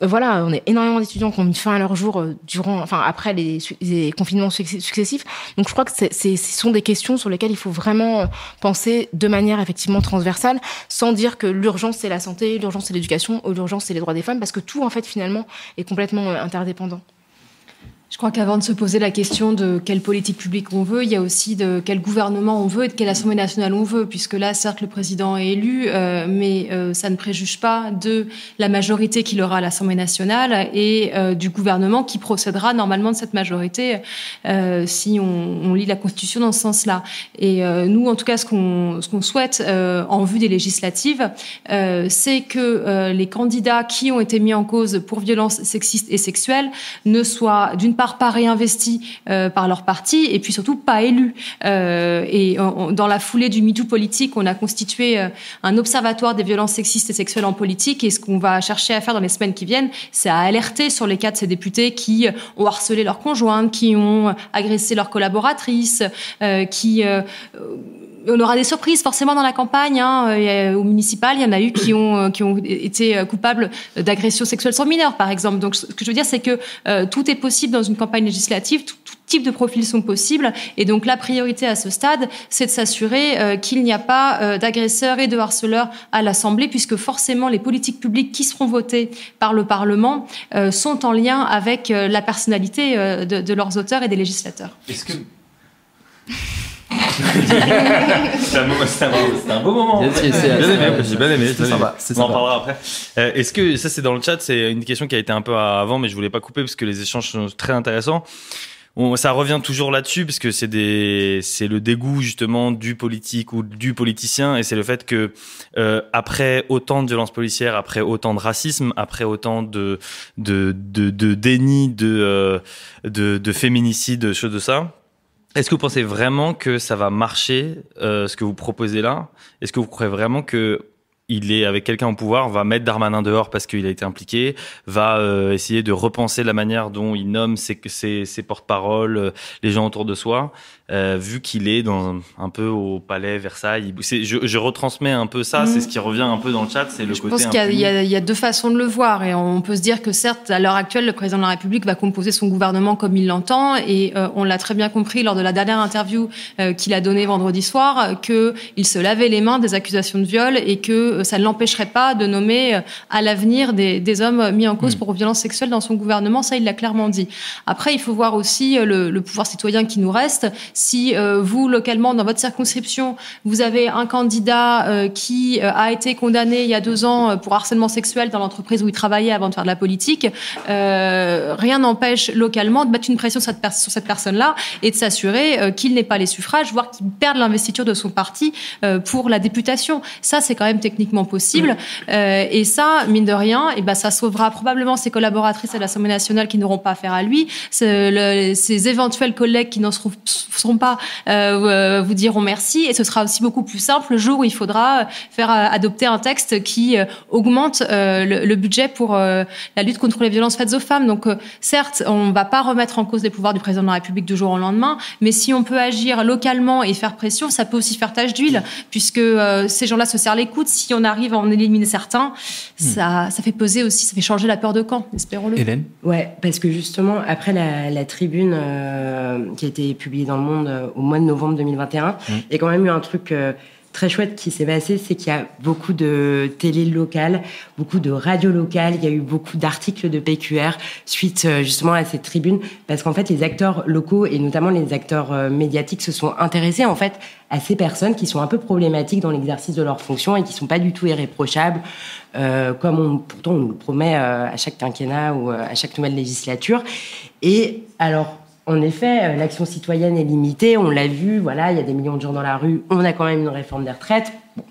[SPEAKER 6] Voilà, on a énormément d'étudiants qui ont mis fin à leur jour après les confinements successifs. Donc je crois que ce sont des questions sur lesquelles il faut vraiment penser de manière effectivement transversale, sans dire que l'urgence c'est la santé, l'urgence c'est l'éducation, ou l'urgence c'est les droits des femmes, parce que tout en fait finalement est complètement interdépendant.
[SPEAKER 4] Je crois qu'avant de se poser la question de quelle politique publique on veut, il y a aussi de quel gouvernement on veut et de quelle Assemblée nationale on veut, puisque là, certes, le président est élu, mais ça ne préjuge pas de la majorité qu'il aura à l'Assemblée nationale et du gouvernement qui procédera normalement de cette majorité si on lit la Constitution dans ce sens-là. Et nous, en tout cas, ce qu'on souhaite en vue des législatives, c'est que les candidats qui ont été mis en cause pour violences sexistes et sexuelles ne soient d'une part pas réinvestis par leur parti, et puis surtout pas élus. Dans la foulée du MeToo politique, on a constitué un observatoire des violences sexistes et sexuelles en politique, et ce qu'on va chercher à faire dans les semaines qui viennent, c'est à alerter sur les cas de ces députés qui ont harcelé leurs conjointes, qui ont agressé leurs collaboratrices, on aura des surprises forcément dans la campagne. Au municipal, il y en a eu qui ont été coupables d'agressions sexuelles sur mineurs, par exemple. Donc, ce que je veux dire, c'est que tout est possible dans une campagne législative. Tout type de profils sont possibles. Et donc, la priorité à ce stade, c'est de s'assurer qu'il n'y a pas d'agresseurs et de harceleurs à l'Assemblée, puisque forcément, les politiques publiques qui seront votées par le Parlement sont en lien avec la personnalité de leurs auteurs et des législateurs.
[SPEAKER 8] Est-ce que... C'était un beau moment. J'ai bien aimé. On en parlera après. Est-ce que, ça c'est dans le chat, c'est une question qui a été un peu avant, mais je voulais pas couper parce que les échanges sont très intéressants. Ça revient toujours là-dessus parce que c'est le dégoût justement du politique ou du politicien, et c'est le fait que après autant de violences policières, après autant de racisme, après autant de déni, de féminicide, de choses de ça. Est-ce que vous pensez vraiment que ça va marcher, ce que vous proposez là? Est-ce que vous croyez vraiment que il est avec quelqu'un au pouvoir, va mettre Darmanin dehors parce qu'il a été impliqué, va essayer de repenser la manière dont il nomme ses porte-paroles, les gens autour de soi, vu qu'il est un peu au palais Versailles. Je retransmets un peu ça, c'est ce qui revient un peu dans le chat, c'est le côté...
[SPEAKER 4] Je pense qu'il y a deux façons de le voir, et on peut se dire que certes, à l'heure actuelle, le président de la République va composer son gouvernement comme il l'entend, et on l'a très bien compris lors de la dernière interview qu'il a donnée vendredi soir, qu'il se lavait les mains des accusations de viol et que ça ne l'empêcherait pas de nommer à l'avenir des hommes mis en cause pour violences sexuelles dans son gouvernement. Ça, il l'a clairement dit. Après, il faut voir aussi le pouvoir citoyen qui nous reste. Si vous, localement, dans votre circonscription, vous avez un candidat qui a été condamné il y a 2 ans pour harcèlement sexuel dans l'entreprise où il travaillait avant de faire de la politique, rien n'empêche localement de mettre une pression sur cette personne-là et de s'assurer qu'il n'ait pas les suffrages, voire qu'il perde l'investiture de son parti pour la députation. Ça, c'est quand même techniquement possible. Et ça, mine de rien, ça sauvera probablement ses collaboratrices à l'Assemblée nationale qui n'auront pas affaire à lui. Ses éventuels collègues qui n'en seront pas vous diront merci. Et ce sera aussi beaucoup plus simple le jour où il faudra faire adopter un texte qui augmente le budget pour la lutte contre les violences faites aux femmes. Donc, certes, on ne va pas remettre en cause les pouvoirs du président de la République du jour au lendemain, mais si on peut agir localement et faire pression, ça peut aussi faire tache d'huile, puisque ces gens-là se serrent les coudes. Si on arrive à en éliminer certains, ça fait peser aussi, ça fait changer la peur de camp, espérons-le.
[SPEAKER 2] Hélène ?
[SPEAKER 5] Ouais, parce que justement, après la tribune qui a été publiée dans Le Monde au mois de novembre 2021, il y a quand même eu un truc très chouette qui s'est passé, c'est qu'il y a beaucoup de télé locales, beaucoup de radios locales, il y a eu beaucoup d'articles de PQR suite justement à cette tribune, parce qu'en fait les acteurs locaux et notamment les acteurs médiatiques se sont intéressés en fait à ces personnes qui sont un peu problématiques dans l'exercice de leurs fonctions et qui sont pas du tout irréprochables, comme pourtant on nous le promet à chaque quinquennat ou à chaque nouvelle législature. Et alors, en effet, l'action citoyenne est limitée, on l'a vu, voilà, il y a des millions de gens dans la rue, on a quand même une réforme des retraites. Bon.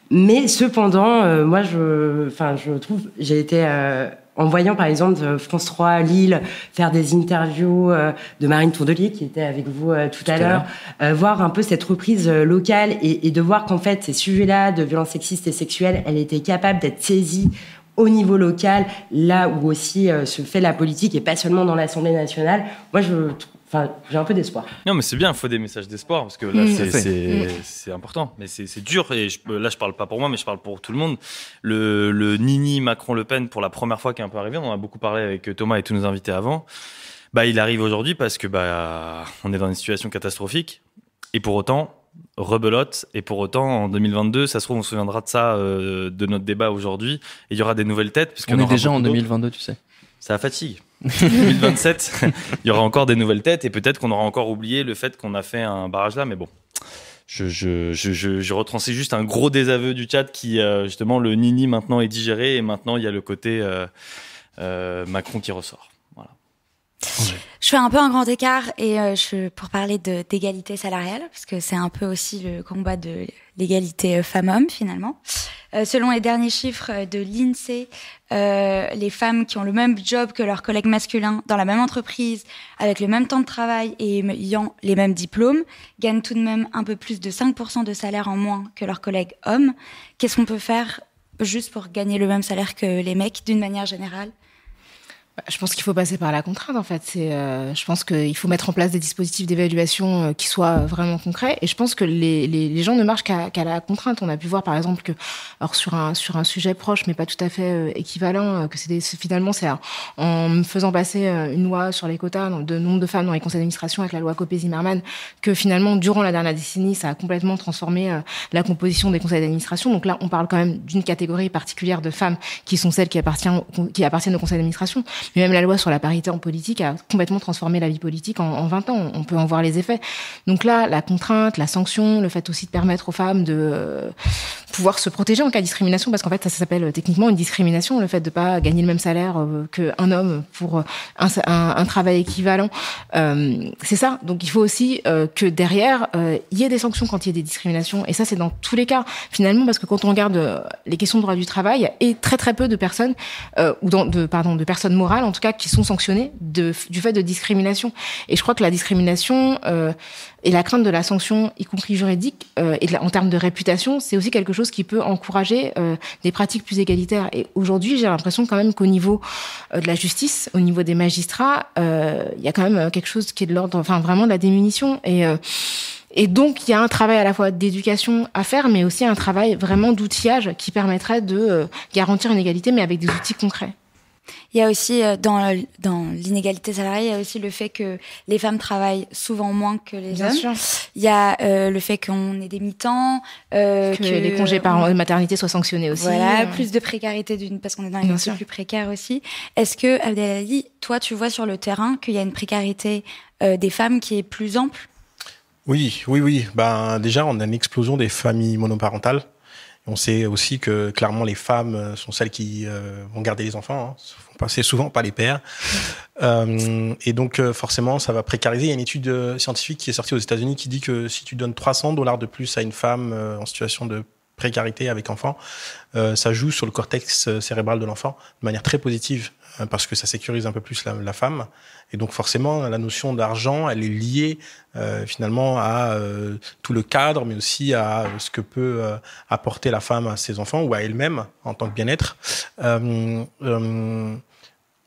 [SPEAKER 5] Mais cependant, moi, je trouve, j'ai été, en voyant par exemple France 3 Lille faire des interviews de Marine Tourdelier, qui était avec vous tout à l'heure, voir un peu cette reprise locale et de voir qu'en fait, ces sujets-là de violences sexistes et sexuelles, elle était capable d'être saisie au niveau local, là où aussi se fait la politique et pas seulement dans l'Assemblée nationale. Moi, j'ai un peu d'espoir.
[SPEAKER 8] Non, mais c'est bien, il faut des messages d'espoir, parce que là, c'est important. Mais c'est dur, et là, je parle pas pour moi, mais je parle pour tout le monde. Le Nini Macron-Le Pen, pour la première fois, qui est un peu arrivé, on en a beaucoup parlé avec Thomas et tous nos invités avant, il arrive aujourd'hui parce que on est dans une situation catastrophique, et pour autant, rebelote, et pour autant en 2022, ça se trouve on se souviendra de ça, de notre débat aujourd'hui, et il y aura des nouvelles têtes, parce
[SPEAKER 2] on est déjà en 2022, tu sais,
[SPEAKER 8] ça fatigue. 2027, il y aura encore des nouvelles têtes, et peut-être qu'on aura encore oublié le fait qu'on a fait un barrage là, mais bon, je retranscris juste un gros désaveu du chat qui justement, le Nini maintenant est digéré, et maintenant il y a le côté Macron qui ressort. Voilà.
[SPEAKER 7] Je fais un peu un grand écart et pour parler d'égalité salariale, parce que c'est un peu aussi le combat de l'égalité femmes-hommes finalement. Selon les derniers chiffres de l'INSEE, les femmes qui ont le même job que leurs collègues masculins dans la même entreprise, avec le même temps de travail et ayant les mêmes diplômes, gagnent tout de même un peu plus de 5% de salaire en moins que leurs collègues hommes. Qu'est-ce qu'on peut faire juste pour gagner le même salaire que les mecs d'une manière générale ?
[SPEAKER 6] Je pense qu'il faut passer par la contrainte, en fait. Je pense qu'il faut mettre en place des dispositifs d'évaluation qui soient vraiment concrets. Et je pense que les gens ne marchent qu'à la contrainte. On a pu voir, par exemple, que, alors sur un sujet proche, mais pas tout à fait équivalent, que finalement, c'est en faisant passer une loi sur les quotas de nombre de femmes dans les conseils d'administration avec la loi Copé-Zimmermann, que finalement, durant la dernière décennie, ça a complètement transformé la composition des conseils d'administration. Donc là, on parle quand même d'une catégorie particulière de femmes qui sont celles qui appartiennent au conseil d'administration. Mais même la loi sur la parité en politique a complètement transformé la vie politique en 20 ans. On peut en voir les effets. Donc là, la contrainte, la sanction, le fait aussi de permettre aux femmes de pouvoir se protéger en cas de discrimination, parce qu'en fait, ça s'appelle techniquement une discrimination, le fait de pas gagner le même salaire qu'un homme pour un travail équivalent. C'est ça. Donc il faut aussi que derrière, il y ait des sanctions quand il y a des discriminations. Et ça, c'est dans tous les cas, finalement, parce que quand on regarde les questions de droit du travail, il y a très très peu de personnes, de personnes morales, en tout cas, qui sont sanctionnées du fait de discrimination. Et je crois que la discrimination et la crainte de la sanction, y compris juridique, en termes de réputation, c'est aussi quelque chose qui peut encourager des pratiques plus égalitaires. Et aujourd'hui, j'ai l'impression quand même qu'au niveau de la justice, au niveau des magistrats, il y a quand même quelque chose qui est de l'ordre, enfin vraiment de la démunition. Et donc, il y a un travail à la fois d'éducation à faire, mais aussi un travail vraiment d'outillage qui permettrait de garantir une égalité, mais avec des outils concrets.
[SPEAKER 7] Il y a aussi, dans l'inégalité salariale, il y a aussi le fait que les femmes travaillent souvent moins que les
[SPEAKER 6] Bien
[SPEAKER 7] hommes.
[SPEAKER 6] Sûr.
[SPEAKER 7] Il y a le fait qu'on ait des mi-temps.
[SPEAKER 6] Que les congés maternité soient sanctionnés aussi.
[SPEAKER 7] Voilà, plus de précarité parce qu'on est dans une métier plus précaire aussi. Est-ce que, Abdelali, toi, tu vois sur le terrain qu'il y a une précarité des femmes qui est plus ample?
[SPEAKER 3] Oui. Déjà, on a une explosion des familles monoparentales. On sait aussi que clairement les femmes sont celles qui vont garder les enfants, font passer souvent pas les pères. Et donc forcément ça va précariser. Il y a une étude scientifique qui est sortie aux États-Unis qui dit que si tu donnes $300 de plus à une femme en situation de précarité avec enfant, ça joue sur le cortex cérébral de l'enfant de manière très positive parce que ça sécurise un peu plus la femme. Et donc forcément, la notion d'argent, elle est liée finalement à tout le cadre, mais aussi à ce que peut apporter la femme à ses enfants ou à elle-même en tant que bien-être. Nous,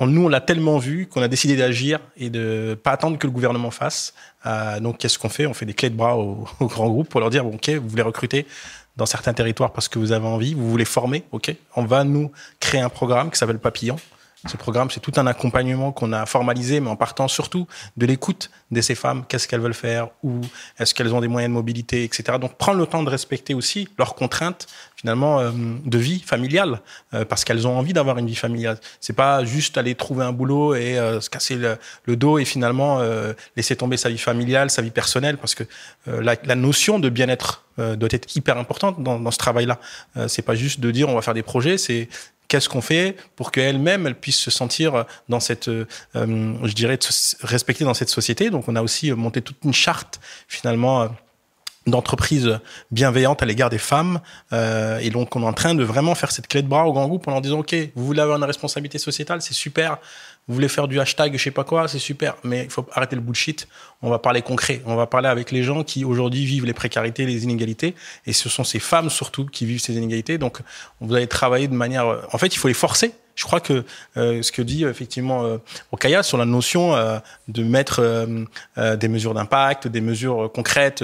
[SPEAKER 3] on l'a tellement vu qu'on a décidé d'agir et de pas attendre que le gouvernement fasse. Donc qu'est-ce qu'on fait ? On fait des clés de bras aux grands groupes pour leur dire, bon, OK, vous voulez recruter dans certains territoires parce que vous avez envie, vous voulez former, OK, on va nous créer un programme qui s'appelle Papillon. Ce programme, c'est tout un accompagnement qu'on a formalisé, mais en partant surtout de l'écoute de ces femmes. Qu'est-ce qu'elles veulent faire? Ou est-ce qu'elles ont des moyens de mobilité, etc. Donc, prendre le temps de respecter aussi leurs contraintes, finalement, de vie familiale, parce qu'elles ont envie d'avoir une vie familiale. C'est pas juste aller trouver un boulot et se casser le dos et finalement laisser tomber sa vie familiale, sa vie personnelle, parce que la notion de bien-être doit être hyper importante dans ce travail-là. C'est pas juste de dire on va faire des projets, c'est qu'est-ce qu'on fait pour qu'elle-même, elle puisse se sentir dans cette, je dirais, respectée dans cette société. Donc, on a aussi monté toute une charte, finalement, d'entreprise bienveillante à l'égard des femmes. Et donc, on est en train de vraiment faire cette clé de bras au grand groupe en leur disant, OK, vous voulez avoir une responsabilité sociétale, c'est super. Vous voulez faire du hashtag, je sais pas quoi, c'est super. Mais il faut arrêter le bullshit. On va parler concret. On va parler avec les gens qui, aujourd'hui, vivent les précarités, les inégalités. Et ce sont ces femmes, surtout, qui vivent ces inégalités. Donc, vous allez travailler de manière... En fait, il faut les forcer. Je crois que ce que dit effectivement Rokhaya sur la notion de mettre des mesures d'impact, des mesures concrètes,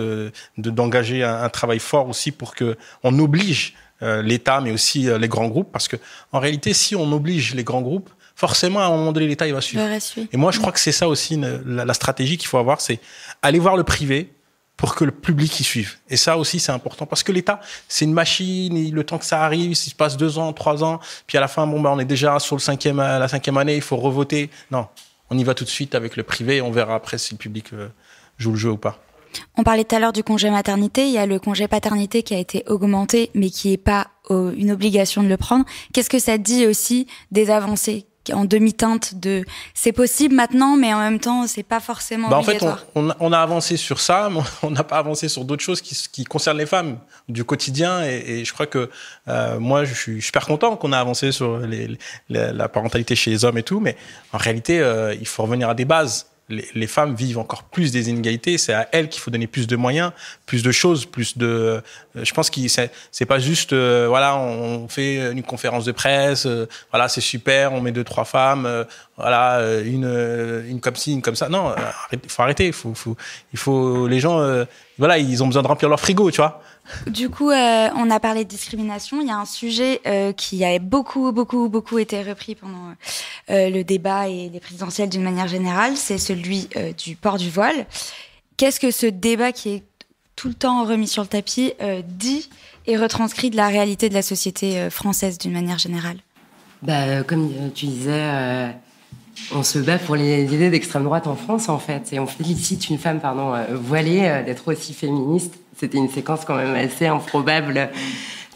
[SPEAKER 3] d'engager un travail fort aussi pour que on oblige l'État, mais aussi les grands groupes. Parce que en réalité, si on oblige les grands groupes, forcément, à un moment donné, l'État, il va suivre. Et moi, je crois que c'est ça aussi, la stratégie qu'il faut avoir, c'est aller voir le privé pour que le public y suive. Et ça aussi, c'est important. Parce que l'État, c'est une machine, et le temps que ça arrive, s'il se passe 2 ans, 3 ans, puis à la fin, on est déjà sur la 5e année, il faut revoter. Non, on y va tout de suite avec le privé, et on verra après si le public joue le jeu ou pas.
[SPEAKER 7] On parlait tout à l'heure du congé maternité, il y a le congé paternité qui a été augmenté, mais qui n'est pas une obligation de le prendre. Qu'est-ce que ça dit aussi des avancées en demi-teinte de c'est possible maintenant, mais en même temps, c'est pas forcément obligatoire.
[SPEAKER 3] En fait, on a avancé sur ça, mais on n'a pas avancé sur d'autres choses qui concernent les femmes du quotidien. Et je crois que moi, je suis super content qu'on a avancé sur la parentalité chez les hommes et tout, mais en réalité, il faut revenir à des bases. Les femmes vivent encore plus des inégalités. C'est à elles qu'il faut donner plus de moyens, plus de choses, plus de. Je pense que c'est pas juste. Voilà, on fait une conférence de presse. Voilà, c'est super. On met 2-3 femmes. Voilà, une comme ci, une comme ça. Non, il faut arrêter. Il faut les gens. Voilà, ils ont besoin de remplir leur frigo, tu vois.
[SPEAKER 7] Du coup, on a parlé de discrimination. Il y a un sujet qui a beaucoup été repris pendant le débat et les présidentielles d'une manière générale, c'est celui du port du voile. Qu'est-ce que ce débat qui est tout le temps remis sur le tapis dit et retranscrit de la réalité de la société française d'une manière générale?
[SPEAKER 5] Comme tu disais, On se bat pour les idées d'extrême droite en France, en fait. Et on félicite une femme, voilée, d'être aussi féministe. C'était une séquence quand même assez improbable.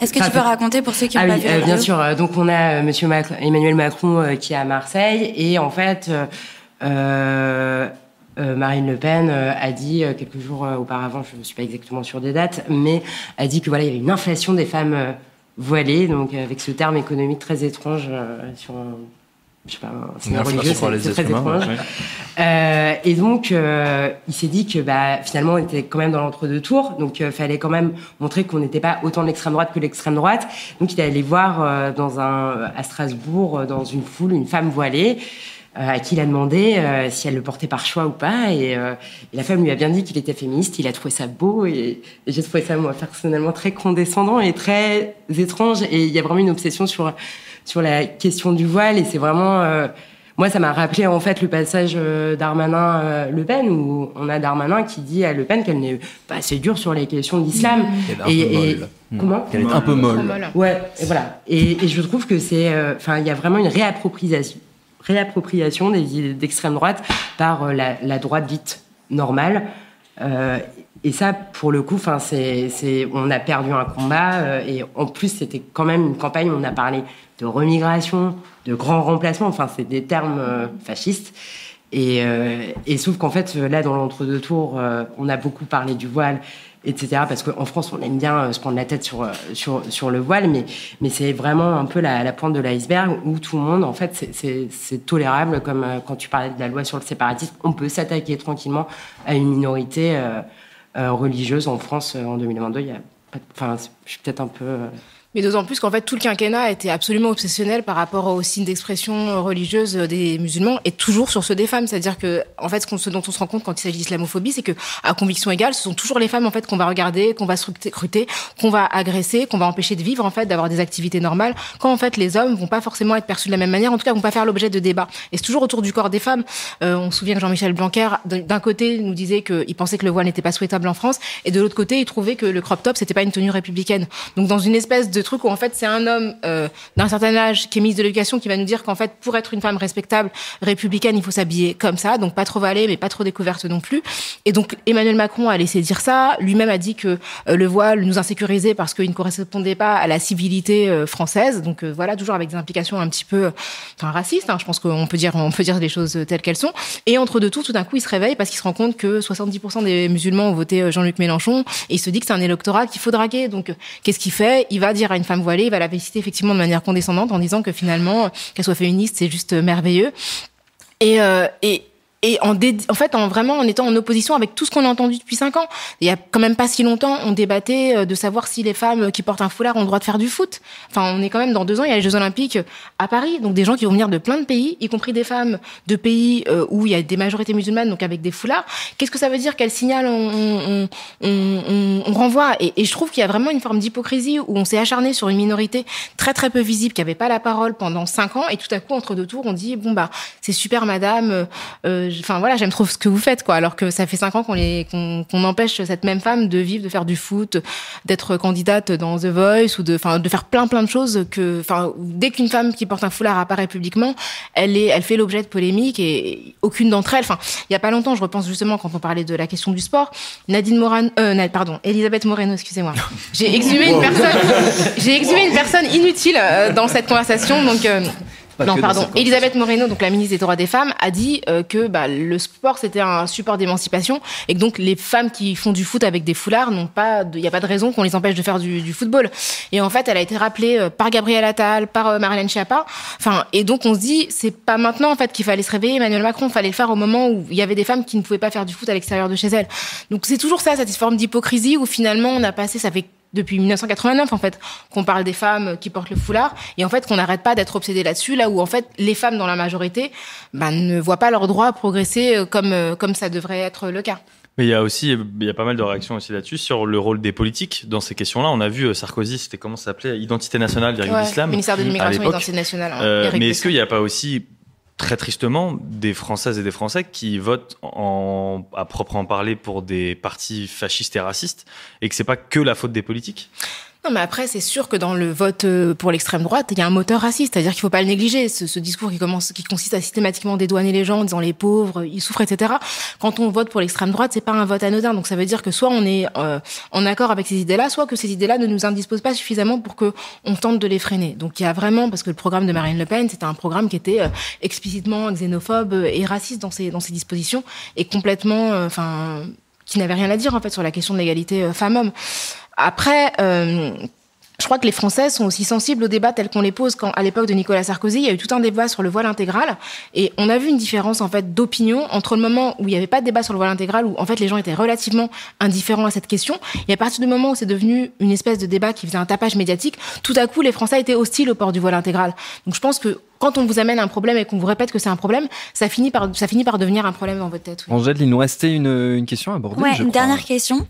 [SPEAKER 7] Est-ce que tu peux raconter pour ceux qui n'ont pas vu
[SPEAKER 5] bien sûr. Donc, on a Emmanuel Macron qui est à Marseille. Et en fait, Marine Le Pen a dit quelques jours auparavant, je ne suis pas exactement sûre des dates, mais a dit que voilà, il y avait une inflation des femmes voilées, donc avec ce terme économique très étrange sur je sais pas, c'est religieux, c'est très étrange. Ouais. Et donc, il s'est dit que finalement, on était quand même dans l'entre-deux-tours, donc fallait quand même montrer qu'on n'était pas autant de l'extrême droite que l'extrême droite. Donc, il est allé voir à Strasbourg, dans une foule, une femme voilée, à qui il a demandé si elle le portait par choix ou pas. Et la femme lui a bien dit qu'il était féministe. Il a trouvé ça beau. Et j'ai trouvé ça, moi, personnellement, très condescendant et très étrange. Et il y a vraiment une obsession sur la question du voile. Et c'est vraiment... moi, ça m'a rappelé, en fait, le passage Darmanin-Le Pen, où on a Darmanin qui dit à Le Pen qu'elle n'est pas assez dure sur les questions de l'islam. Comment ?
[SPEAKER 2] Qu'elle est un peu molle.
[SPEAKER 5] Ouais, et voilà. Et je trouve que c'est... il y a vraiment une réappropriation des idées d'extrême droite par la droite dite normale. Et ça, pour le coup, on a perdu un combat. Et en plus, c'était quand même une campagne où on a parlé de remigration, de grand remplacement. Enfin, c'est des termes fascistes. Et sauf qu'en fait, là, dans l'entre-deux-tours, on a beaucoup parlé du voile, etc. Parce qu'en France, on aime bien se prendre la tête sur le voile, mais c'est vraiment un peu la pointe de l'iceberg où tout le monde, en fait, c'est tolérable. Comme quand tu parlais de la loi sur le séparatisme, on peut s'attaquer tranquillement à une minorité religieuse en France en 2022. Je suis peut-être un peu...
[SPEAKER 6] Mais d'autant plus qu'en fait, tout le quinquennat était absolument obsessionnel par rapport aux signes d'expression religieuse des musulmans et toujours sur ceux des femmes. C'est-à-dire que, en fait, ce dont on se rend compte quand il s'agit d'islamophobie, c'est que, à conviction égale, ce sont toujours les femmes, en fait, qu'on va regarder, qu'on va scruter, qu'on va agresser, qu'on va empêcher de vivre, en fait, d'avoir des activités normales, quand, en fait, les hommes vont pas forcément être perçus de la même manière, en tout cas, vont pas faire l'objet de débats. Et c'est toujours autour du corps des femmes. On se souvient que Jean-Michel Blanquer, d'un côté, nous disait qu'il pensait que le voile n'était pas souhaitable en France, et de l'autre côté, il trouvait que le crop top, c'était pas une tenue républicaine. Donc, dans une espèce de truc où, en fait, c'est un homme d'un certain âge qui est ministre de l'Éducation qui va nous dire qu'en fait, pour être une femme respectable, républicaine, il faut s'habiller comme ça, donc pas trop voilée, mais pas trop découverte non plus. Et donc, Emmanuel Macron a laissé dire ça. Lui-même a dit que le voile nous insécurisait parce qu'il ne correspondait pas à la civilité française. Donc voilà, toujours avec des implications un petit peu racistes. Je pense qu'on peut dire les choses telles qu'elles sont. Et entre deux tours, tout d'un coup, il se réveille parce qu'il se rend compte que 70% des musulmans ont voté Jean-Luc Mélenchon et il se dit que c'est un électorat qu'il faut draguer. Donc, qu'est-ce qu'il fait ? Il va dire à une femme voilée, il va la féliciter effectivement de manière condescendante en disant que finalement, qu'elle soit féministe, c'est juste merveilleux. Et en étant en opposition avec tout ce qu'on a entendu depuis 5 ans. Il y a quand même pas si longtemps, on débattait de savoir si les femmes qui portent un foulard ont le droit de faire du foot. Enfin, on est quand même dans 2 ans, il y a les Jeux Olympiques à Paris, donc des gens qui vont venir de plein de pays, y compris des femmes de pays où il y a des majorités musulmanes, donc avec des foulards. Qu'est-ce que ça veut dire ? Quel signal on renvoie ? Et je trouve qu'il y a vraiment une forme d'hypocrisie où on s'est acharné sur une minorité très très peu visible, qui avait pas la parole pendant 5 ans, et tout à coup, entre deux tours, on dit c'est super madame, j'aime trop ce que vous faites, quoi. Alors que ça fait 5 ans qu'on empêche cette même femme de vivre, de faire du foot, d'être candidate dans The Voice ou de faire plein de choses dès qu'une femme qui porte un foulard apparaît publiquement, elle fait l'objet de polémiques et aucune d'entre elles. Il y a pas longtemps, je repense justement quand on parlait de la question du sport, Elisabeth Moreno, excusez-moi. J'ai exhumé une personne inutile dans cette conversation, donc. Elisabeth Moreno, donc la ministre des Droits des Femmes, a dit que le sport c'était un support d'émancipation et que donc les femmes qui font du foot avec des foulards il y a pas de raison qu'on les empêche de faire du football. Et en fait, elle a été rappelée par Gabriel Attal, par Marlène Schiappa. Et donc on se dit c'est pas maintenant en fait qu'il fallait se réveiller. Emmanuel Macron, fallait le faire au moment où il y avait des femmes qui ne pouvaient pas faire du foot à l'extérieur de chez elles. Donc c'est toujours ça, cette forme d'hypocrisie où finalement on a passé, ça fait depuis 1989, en fait, qu'on parle des femmes qui portent le foulard, et en fait, qu'on n'arrête pas d'être obsédé là-dessus, là où, en fait, les femmes dans la majorité, ne voient pas leurs droits progresser comme ça devrait être le cas.
[SPEAKER 8] Mais il y a pas mal de réactions aussi là-dessus sur le rôle des politiques dans ces questions-là. On a vu Sarkozy, c'était comment ça s'appelait ? Identité nationale, l'islam.
[SPEAKER 6] Ministère de l'immigration et identité nationale.
[SPEAKER 8] Mais est-ce qu'il n'y a pas aussi, très tristement, des Françaises et des Français qui votent à proprement parler pour des partis fascistes et racistes et que c'est pas que la faute des politiques ?
[SPEAKER 6] Non, mais après, c'est sûr que dans le vote pour l'extrême droite, il y a un moteur raciste, c'est-à-dire qu'il faut pas le négliger. Ce discours qui consiste à systématiquement dédouaner les gens en disant les pauvres, ils souffrent, etc. Quand on vote pour l'extrême droite, c'est pas un vote anodin. Donc ça veut dire que soit on est en accord avec ces idées-là, soit que ces idées-là ne nous indisposent pas suffisamment pour que on tente de les freiner. Donc il y a vraiment, parce que le programme de Marine Le Pen, c'était un programme qui était explicitement xénophobe et raciste dans ses dispositions, et complètement, qui n'avait rien à dire en fait sur la question de l'égalité femmes-hommes. Après, je crois que les Français sont aussi sensibles aux débats tels qu'on les pose. Quand, à l'époque de Nicolas Sarkozy, il y a eu tout un débat sur le voile intégral, et on a vu une différence en fait d'opinion entre le moment où il n'y avait pas de débat sur le voile intégral, où en fait les gens étaient relativement indifférents à cette question, et à partir du moment où c'est devenu une espèce de débat qui faisait un tapage médiatique, tout à coup les Français étaient hostiles au port du voile intégral. Donc je pense que quand on vous amène un problème et qu'on vous répète que c'est un problème, ça finit par devenir un problème dans votre tête. Oui.
[SPEAKER 2] Angèle, il nous restait une question à aborder.
[SPEAKER 7] Ouais, une dernière question.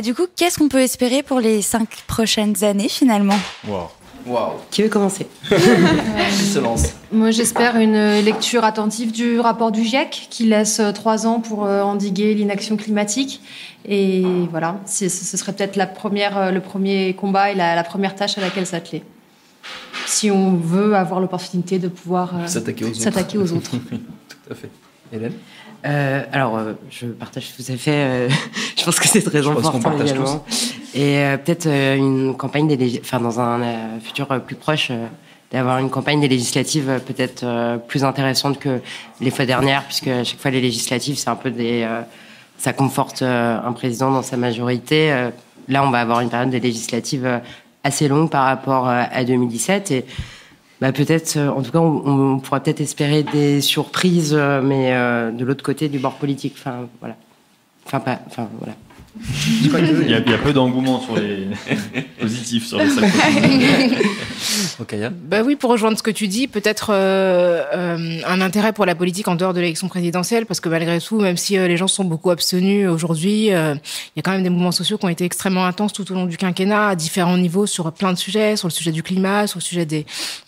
[SPEAKER 7] Du coup, qu'est-ce qu'on peut espérer pour les 5 prochaines années finalement ?
[SPEAKER 2] Wow.
[SPEAKER 5] Qui veut commencer ?
[SPEAKER 2] Qui se lance ?
[SPEAKER 4] Moi, j'espère une lecture attentive du rapport du GIEC qui laisse 3 ans pour endiguer l'inaction climatique. Et voilà, ce serait peut-être le premier combat et la première tâche à laquelle s'atteler. Si on veut avoir l'opportunité de pouvoir s'attaquer aux autres.
[SPEAKER 2] Tout à fait. Hélène ?
[SPEAKER 5] Je partage tout à fait. Je pense que c'est très important également. Et peut-être une campagne dans un futur plus proche, d'avoir une campagne des législatives peut-être plus intéressante que les fois dernières, puisque à chaque fois les législatives, c'est un peu ça conforte un président dans sa majorité. Là, on va avoir une période des législatives assez longue par rapport à 2017, et peut-être, en tout cas, on pourra peut-être espérer des surprises, mais de l'autre côté du bord politique. Voilà.
[SPEAKER 8] Il y a peu d'engouement sur les positifs sur les 5
[SPEAKER 2] Okaya.
[SPEAKER 6] Oui, pour rejoindre ce que tu dis, peut-être un intérêt pour la politique en dehors de l'élection présidentielle, parce que malgré tout, même si les gens sont beaucoup abstenus aujourd'hui, il y a quand même des mouvements sociaux qui ont été extrêmement intenses tout au long du quinquennat, à différents niveaux, sur plein de sujets, sur le sujet du climat, sur le sujet des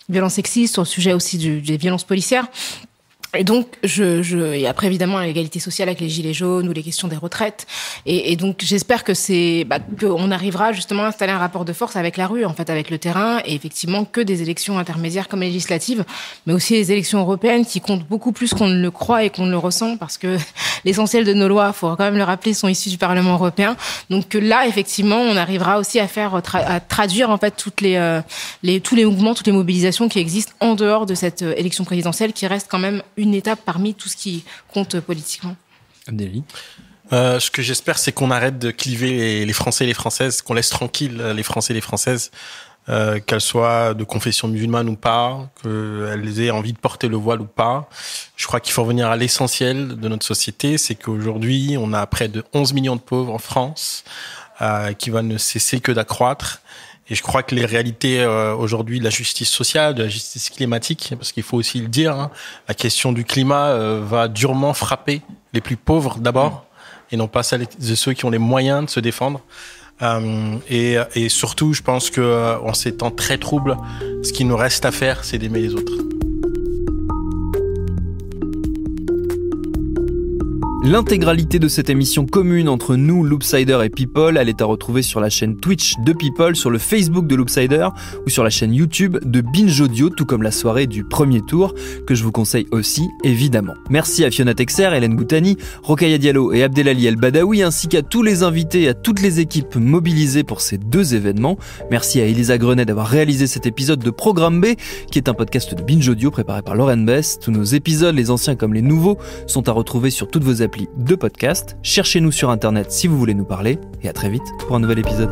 [SPEAKER 6] violences sexistes, sur le sujet aussi des violences policières. Et donc, et après évidemment l'égalité sociale avec les gilets jaunes ou les questions des retraites. Et donc, j'espère que qu'on arrivera justement à installer un rapport de force avec la rue, en fait, avec le terrain, et effectivement que des élections intermédiaires comme législatives, mais aussi les élections européennes qui comptent beaucoup plus qu'on ne le croit et qu'on ne le ressent, parce que l'essentiel de nos lois, faut quand même le rappeler, sont issues du Parlement européen. Donc là, effectivement, on arrivera aussi à traduire en fait tous les mouvements, toutes les mobilisations qui existent en dehors de cette élection présidentielle, qui reste quand même une étape parmi tout ce qui compte politiquement.
[SPEAKER 2] Abdelali.
[SPEAKER 3] Ce que j'espère, c'est qu'on arrête de cliver les Français et les Françaises, qu'on laisse tranquilles les Français et les Françaises, qu'elles soient de confession musulmane ou pas, qu'elles aient envie de porter le voile ou pas. Je crois qu'il faut revenir à l'essentiel de notre société, c'est qu'aujourd'hui, on a près de 11 millions de pauvres en France, qui va ne cesser que d'accroître. Et je crois que les réalités aujourd'hui de la justice sociale, de la justice climatique, parce qu'il faut aussi le dire, la question du climat va durement frapper les plus pauvres d'abord, et non pas celles de ceux qui ont les moyens de se défendre. Et surtout, je pense que en ces temps très troubles, ce qui nous reste à faire, c'est d'aimer les autres.
[SPEAKER 2] L'intégralité de cette émission commune entre nous, Loopsider et People, elle est à retrouver sur la chaîne Twitch de People, sur le Facebook de Loopsider ou sur la chaîne YouTube de Binge Audio, tout comme la soirée du premier tour, que je vous conseille aussi, évidemment. Merci à Fiona Texer, Hélène Boutani, Rokhaya Diallo et Abdelali El Badawi, ainsi qu'à tous les invités et à toutes les équipes mobilisées pour ces 2 événements. Merci à Elisa Grenet d'avoir réalisé cet épisode de Programme B, qui est un podcast de Binge Audio préparé par Lauren Bess. Tous nos épisodes, les anciens comme les nouveaux, sont à retrouver sur toutes vos applis de podcast. Cherchez-nous sur internet si vous voulez nous parler, et à très vite pour un nouvel épisode.